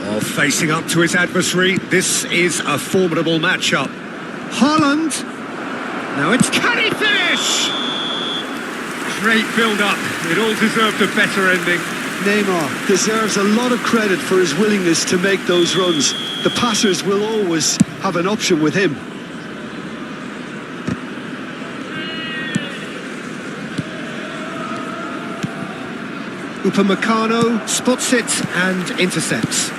Oh, facing up to his adversary. This is a formidable matchup. Haaland. Now it's, can he finish? Great build-up. It all deserved a better ending. Neymar deserves a lot of credit for his willingness to make those runs. The passers will always have an option with him. Upamecano spots it and intercepts.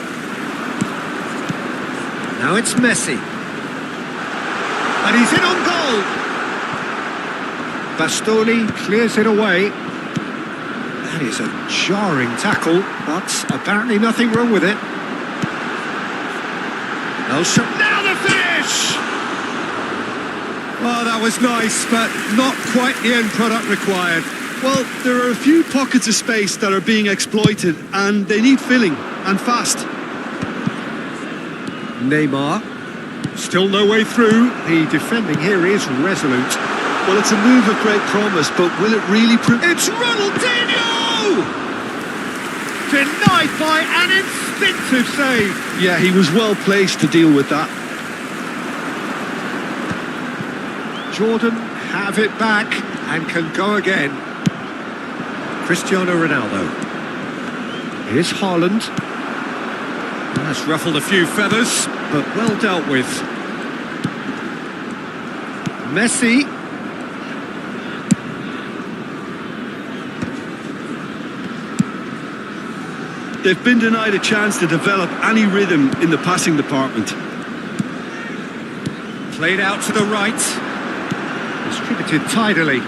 Now it's Messi. And he's in on goal. Bastoni clears it away. That is a jarring tackle, but apparently nothing wrong with it. Now the finish! Oh, that was nice, but not quite the end product required. Well, there are a few pockets of space that are being exploited, and they need filling, and fast. Neymar. Still no way through. The defending here is resolute. Well, it's a move of great promise, but will it really prove... It's Ronaldinho! Denied by an instinctive save. Yeah, he was well placed to deal with that. Jordan have it back and can go again. Cristiano Ronaldo. Here's Haaland. That's ruffled a few feathers, but well dealt with. Messi. They've been denied a chance to develop any rhythm in the passing department. Played out to the right. Distributed tidily.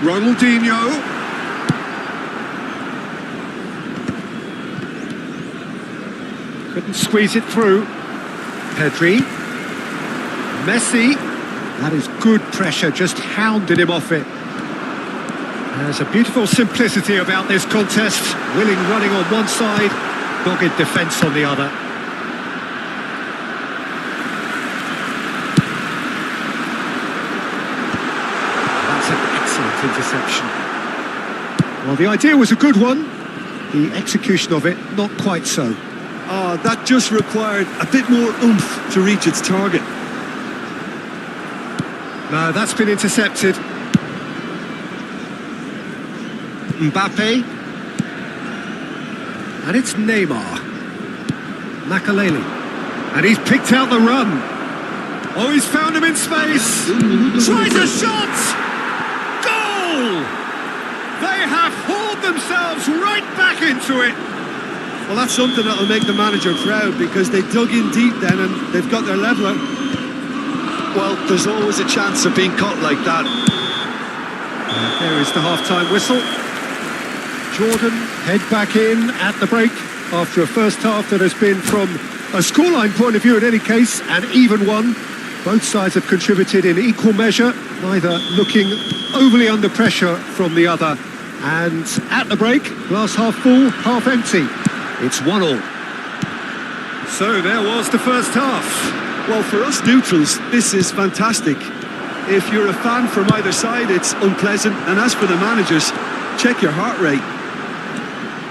Ronaldinho. Couldn't squeeze it through. Pedri. Messi. That is good pressure, just hounded him off it. There's a beautiful simplicity about this contest. Willing running on one side, dogged defence on the other. That's an excellent interception. Well, the idea was a good one. The execution of it, not quite so. That just required a bit more oomph to reach its target. No, that's been intercepted. Mbappe. And it's Neymar. Makaleli. And he's picked out the run. Oh, he's found him in space. Tries a shot. Goal! They have hauled themselves right back into it. Well, that's something that'll make the manager proud, because they dug in deep then and they've got their leveller. Well, there's always a chance of being caught like that. There is the half-time whistle. Jordan head back in at the break after a first half that has been, from a scoreline point of view in any case, an even one. Both sides have contributed in equal measure, neither looking overly under pressure from the other. And at the break, glass half full, half empty. It's 1-1. So there was the first half. Well, for us neutrals, this is fantastic. If you're a fan from either side, it's unpleasant. And as for the managers, check your heart rate.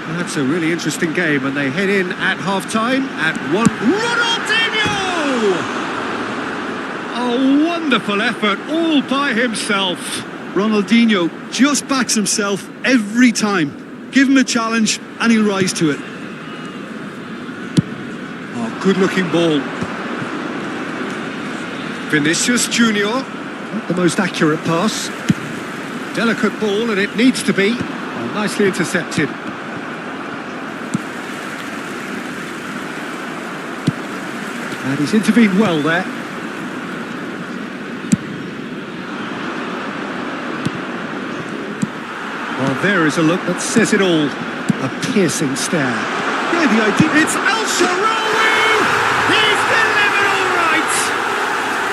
That's a really interesting game, and they head in at half-time at 1. Ronaldinho! A wonderful effort all by himself. Ronaldinho just backs himself every time. Give him a challenge and he'll rise to it. Oh, good-looking ball. Vinicius Junior, not the most accurate pass. Delicate ball, and it needs to be. Oh, nicely intercepted. And he's intervened well there. Well, there is a look that says it all. A piercing stare. Yeah, the idea... It's El Shaarawy! He's delivered all right!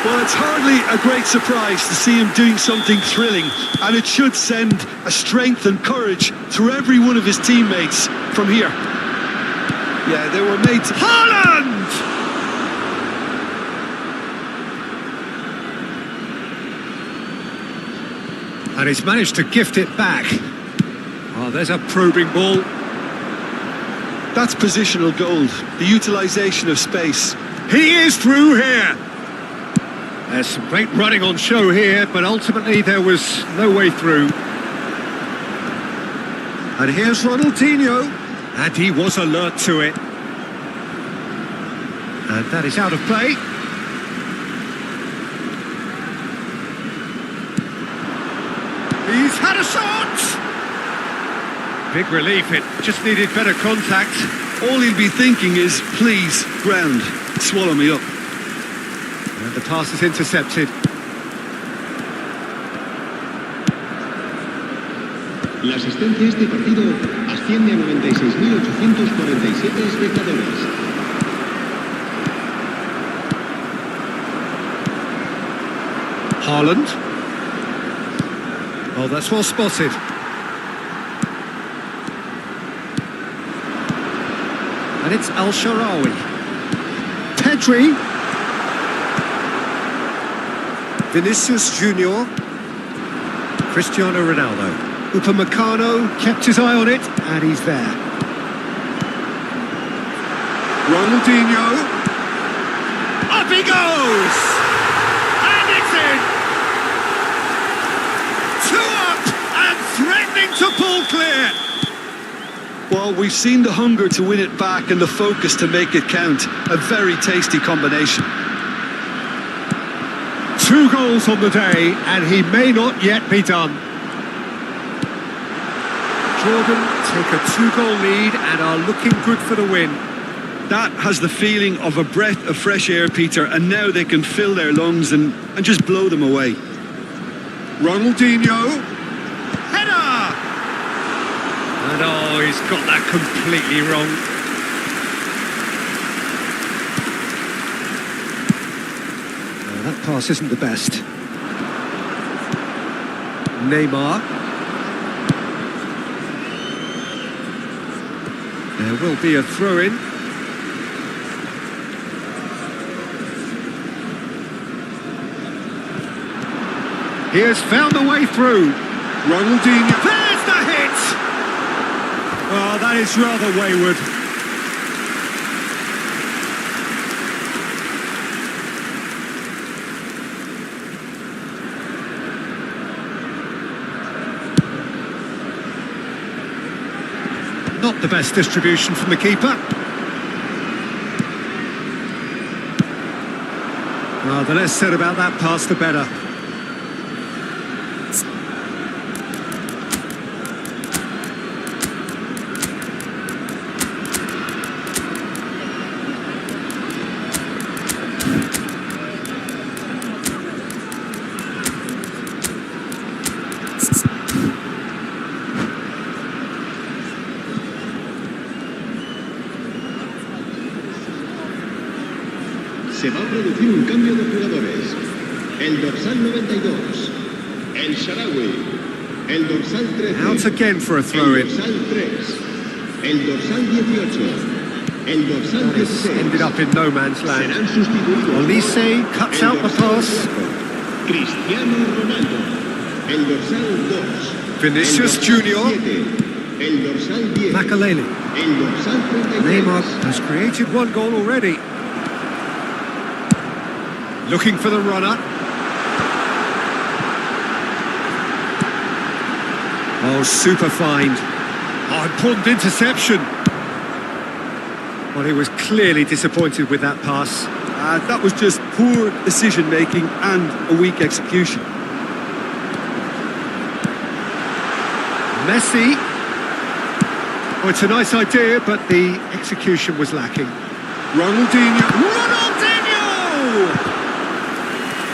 Well, it's hardly a great surprise to see him doing something thrilling, and it should send a strength and courage through every one of his teammates from here. Yeah, they were made to... Haaland! And he's managed to gift it back. Oh, there's a probing ball. That's positional gold, the utilisation of space. He is through here. There's some great running on show here, but ultimately there was no way through. And here's Ronaldinho. And he was alert to it. And that is out of play. He's had a shot! Big relief, it just needed better contact. All he'll be thinking is, please, ground, swallow me up. And the pass is intercepted. La asistencia a este partido asciende a 96.847 espectadores. Haaland. Oh, that's well spotted. And it's El Shaarawy. Pedri. Vinicius Junior. Cristiano Ronaldo. Upamecano kept his eye on it, and he's there. Ronaldinho. Up he goes! And it's in! 2 up and threatening to pull clear! Well, we've seen the hunger to win it back and the focus to make it count. A very tasty combination. 2 goals on the day, and he may not yet be done. Jordan take a 2-goal lead and are looking good for the win. That has the feeling of a breath of fresh air, Peter, and now they can fill their lungs and just blow them away. Ronaldinho. Header! And oh, he's got that completely wrong. That pass isn't the best. Neymar. There will be a throw-in. He has found a way through. Ronaldinho. There's the hit! Oh, that is rather wayward. Not the best distribution from the keeper. Well, the less said about that pass, the better. Se va a producir un cambio de jugadores. El dorsal 92, El Shaarawy. El dorsal 13, Out again for a el throw-in. dorsal 3, el dorsal 18, el dorsal That has 16. ended up in no man's land. Serán sustituidos. Olise cuts El out the dorsal pass. 4, Cristiano Ronaldo. El dorsal 2. Vinicius el dorsal Junior. 7, el dorsal 10. Makalele. El dorsal 33. Neymar has created one goal already. Looking for the runner. Oh, super find. Oh, important interception. Well, he was clearly disappointed with that pass. That was just poor decision-making and a weak execution. Messi. Oh, it's a nice idea, but the execution was lacking. Ronaldinho.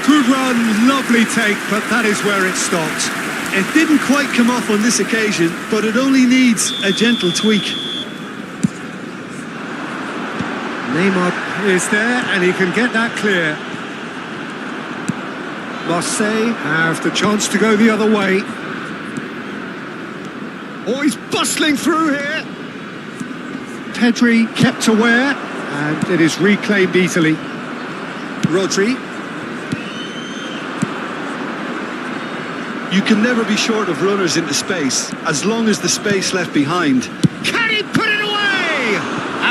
Good run, lovely take, but that is where it stopped. It didn't quite come off on this occasion, but it only needs a gentle tweak. Neymar is there, and he can get that clear. Marseille have the chance to go the other way. Oh, he's bustling through here. Pedri kept aware, and it is reclaimed easily. Rodri. You can never be short of runners into space, as long as the space left behind. Can he put it away?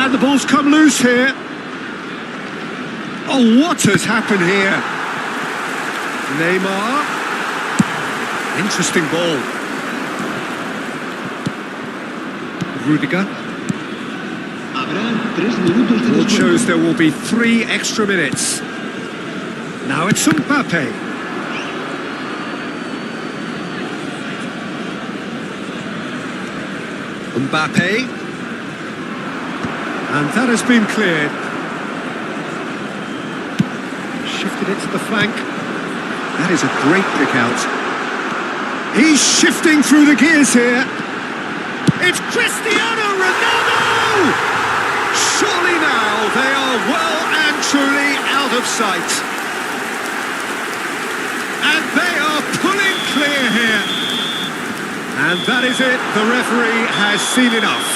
And the ball's come loose here. Oh, what has happened here? Neymar. Interesting ball. Rudiger. Habrá 3 minutos de Ball descuento. shows there will be 3 extra minutes. Now it's Mbappe. Mbappe. And that has been cleared. Shifted it to the flank. That is a great pick out. He's shifting through the gears here. It's Cristiano Ronaldo! Surely now they are well and truly out of sight. And they are pulling clear here. And that is it. The referee has seen enough.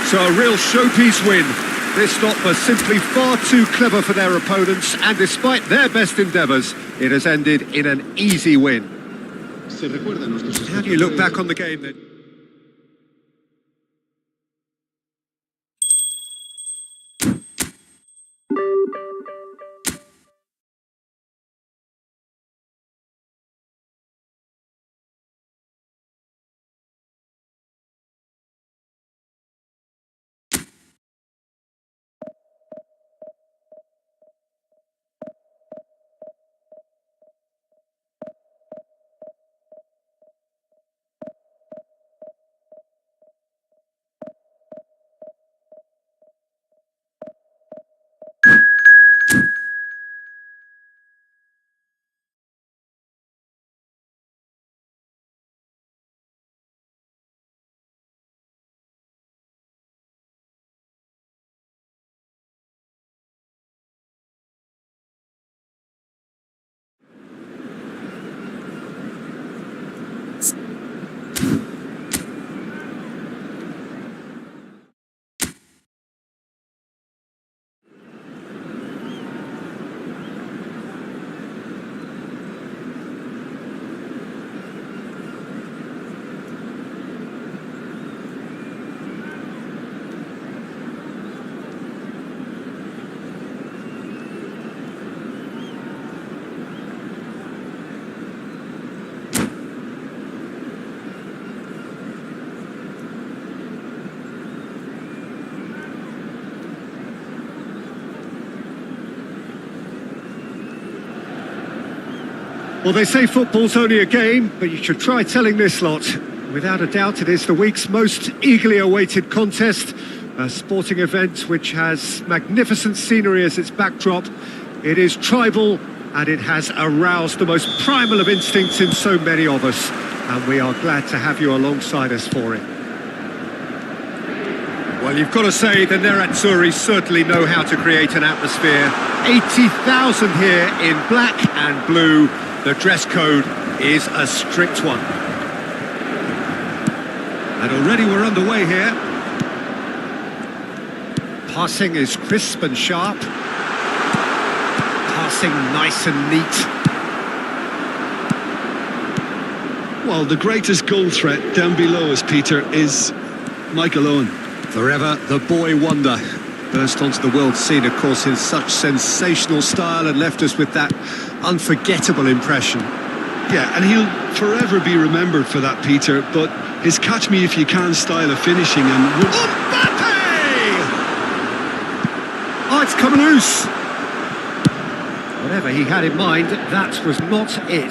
So a real showpiece win. This lot was simply far too clever for their opponents, and despite their best endeavours, it has ended in an easy win. Se recuerda a nuestros How do you look back on the game then? Well, they say football's only a game, but you should try telling this lot. Without a doubt, it is the week's most eagerly awaited contest, a sporting event which has magnificent scenery as its backdrop. It is tribal, and it has aroused the most primal of instincts in so many of us, and we are glad to have you alongside us for it. Well, you've got to say the Nerazzurri certainly know how to create an atmosphere. 80,000 here in black and blue. The dress code is a strict one. And already we're underway here. Passing is crisp and sharp. Passing nice and neat. Well, the greatest goal threat down below us, Peter, is Michael Owen. Forever the boy wonder. Burst onto the world scene, of course, in such sensational style and left us with that unforgettable impression. Yeah, and he'll forever be remembered for that, Peter, but his catch-me-if-you-can style of finishing and... Mbappe! Oh, it's come loose. Whatever he had in mind, that was not it.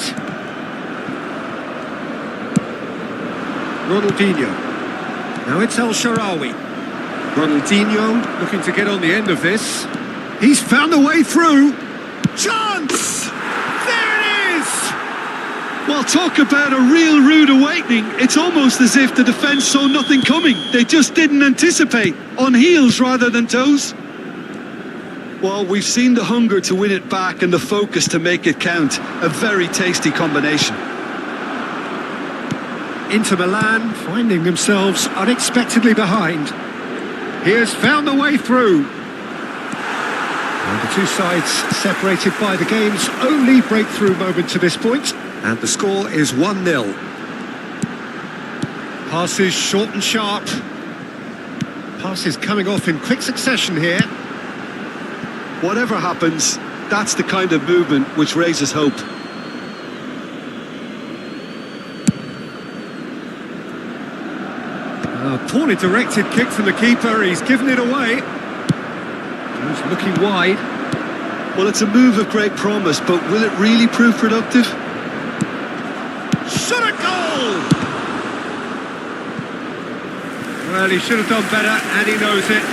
Ronaldinho. Now it's El Shaarawy. Ronaldinho looking to get on the end of this. He's found a way through. Chance! There it is! Well, talk about a real rude awakening. It's almost as if the defence saw nothing coming. They just didn't anticipate. On heels rather than toes. Well, we've seen the hunger to win it back and the focus to make it count. A very tasty combination. Inter Milan finding themselves unexpectedly behind. He has found a way through. And the two sides separated by the game's only breakthrough moment to this point. And the score is 1-0. Passes short and sharp. Passes coming off in quick succession here. Whatever happens, that's the kind of movement which raises hope. A poorly directed kick from the keeper. He's given it away. He's looking wide. Well, it's a move of great promise, but will it really prove productive? Shot a goal! Well, he should have done better, and he knows it.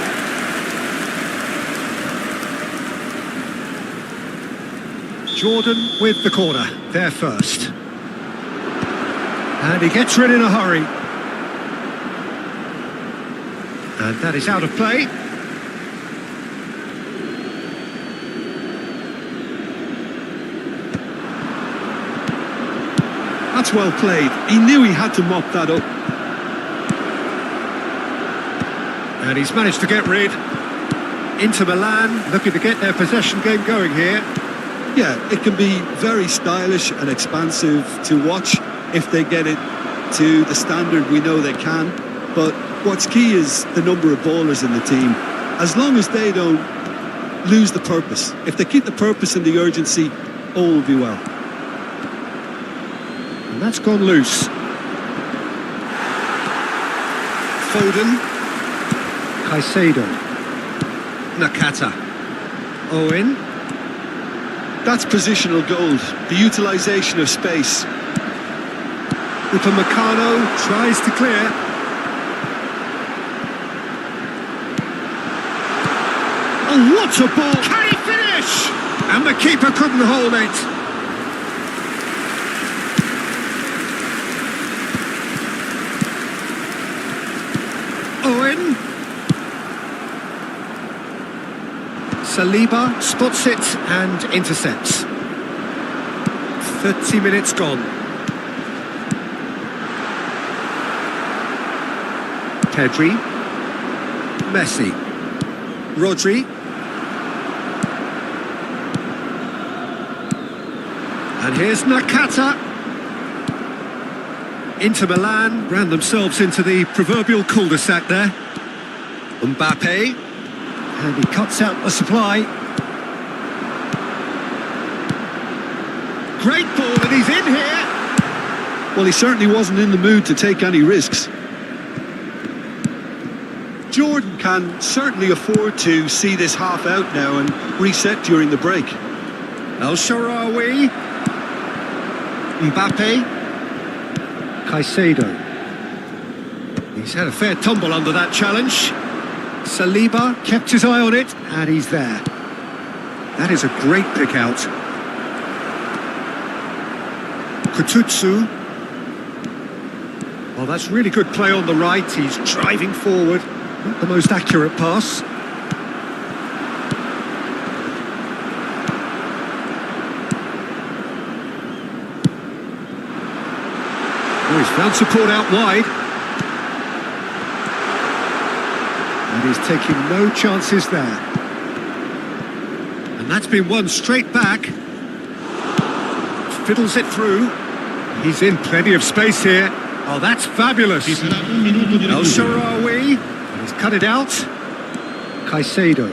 Jordan with the corner, there first. And he gets rid in a hurry. And that is out of play. That's well played. He knew he had to mop that up. And he's managed to get rid. Inter Milan looking to get their possession game going here. Yeah, it can be very stylish and expansive to watch if they get it to the standard we know they can. But what's key is the number of ballers in the team. As long as they don't lose the purpose. If they keep the purpose and the urgency, all will be well. And that's gone loose. Foden. Caicedo. Nakata. Owen. That's positional gold, the utilisation of space. Upamecano tries to clear. Oh, what a ball! Can he finish? And the keeper couldn't hold it. Owen. Saliba spots it and intercepts. 30 minutes gone. Pedri. Messi. Rodri. And here's Nakata. Inter Milan ran themselves into the proverbial cul-de-sac there. Mbappe. And he cuts out the supply. Great ball, and he's in here. Well, he certainly wasn't in the mood to take any risks. Jordan can certainly afford to see this half out now and reset during the break. El Shaarawy. Mbappe. Caicedo. He's had a fair tumble under that challenge. Saliba kept his eye on it, and he's there. That is a great pick out. Kututsu. Well, that's really good play on the right. He's driving forward. Not the most accurate pass. Oh, he's found support out wide. And he's taking no chances there. And that's been won straight back. Fiddles it through. He's in plenty of space here. Oh, that's fabulous. El Shaarawy, and he's cut it out. Caicedo.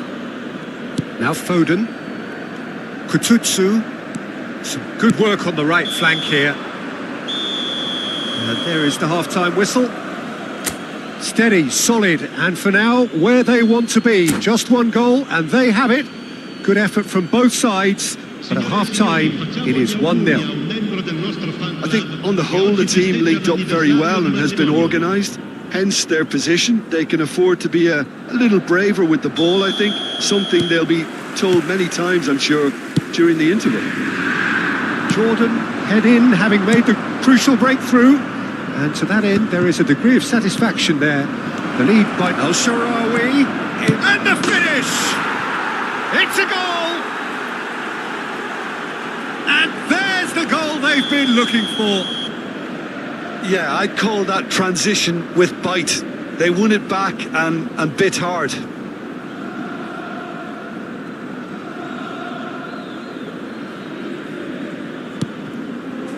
Now Foden. Kututsu. Some good work on the right flank here. And there is the half-time whistle. Steady, solid, and for now, where they want to be. Just one goal, and they have it. Good effort from both sides, but at half-time, it is 1-0. I think on the whole the team linked up very well and has been organised, hence their position. They can afford to be a little braver with the ball, I think, something they'll be told many times, I'm sure, during the interval. Jordan head in, having made the crucial breakthrough, and to that end there is a degree of satisfaction there. The lead by El Shaarawy, and the finish! It's a goal! And there's the goal they've been looking for. Yeah, I'd call that transition with bite. They won it back and bit hard.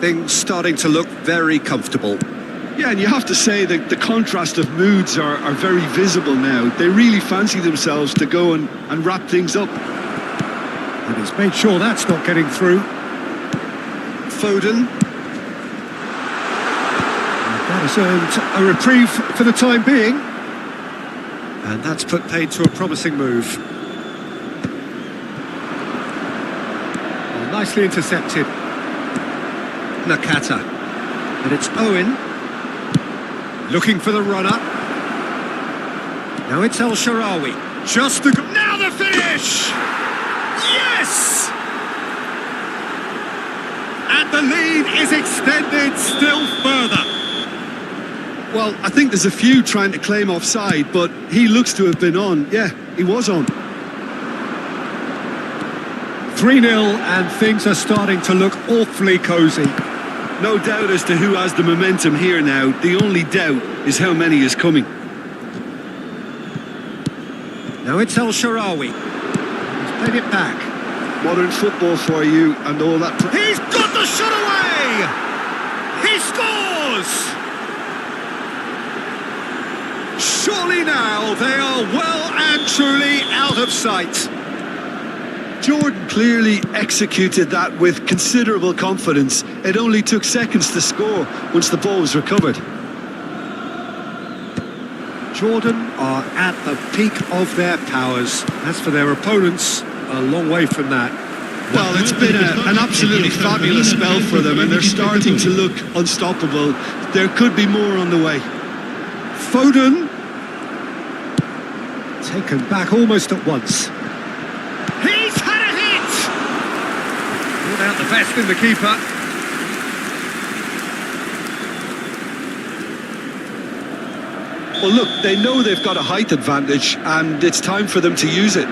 Things starting to look very comfortable. Yeah, and you have to say that the contrast of moods are very visible now. They really fancy themselves to go and wrap things up. And he's made sure that's not getting through. Foden. And that has earned a reprieve for the time being. And that's put paid to a promising move. Well, nicely intercepted. Nakata. And it's Owen. Looking for the runner. Now it's El Shaarawy. Just the... Now the finish! Yes! And the lead is extended still further. Well, I think there's a few trying to claim offside, but he looks to have been on. Yeah, he was on. 3-0, and things are starting to look awfully cosy. No doubt as to who has the momentum here now. The only doubt is how many is coming. Now it's El Shaarawy. He's played it back. Modern football for you and all that. He's got the shot away! He scores! Surely now they are well and truly out of sight. Jordan clearly executed that with considerable confidence. It only took seconds to score once the ball was recovered. Jordan are at the peak of their powers. As for their opponents, a long way from that. Well, it's been an absolutely fabulous spell for them, and they're starting to look unstoppable. There could be more on the way. Foden. Taken back almost at once. He's had a hit! Pulled out the best in the keeper. Well, look, they know they've got a height advantage, and it's time for them to use it.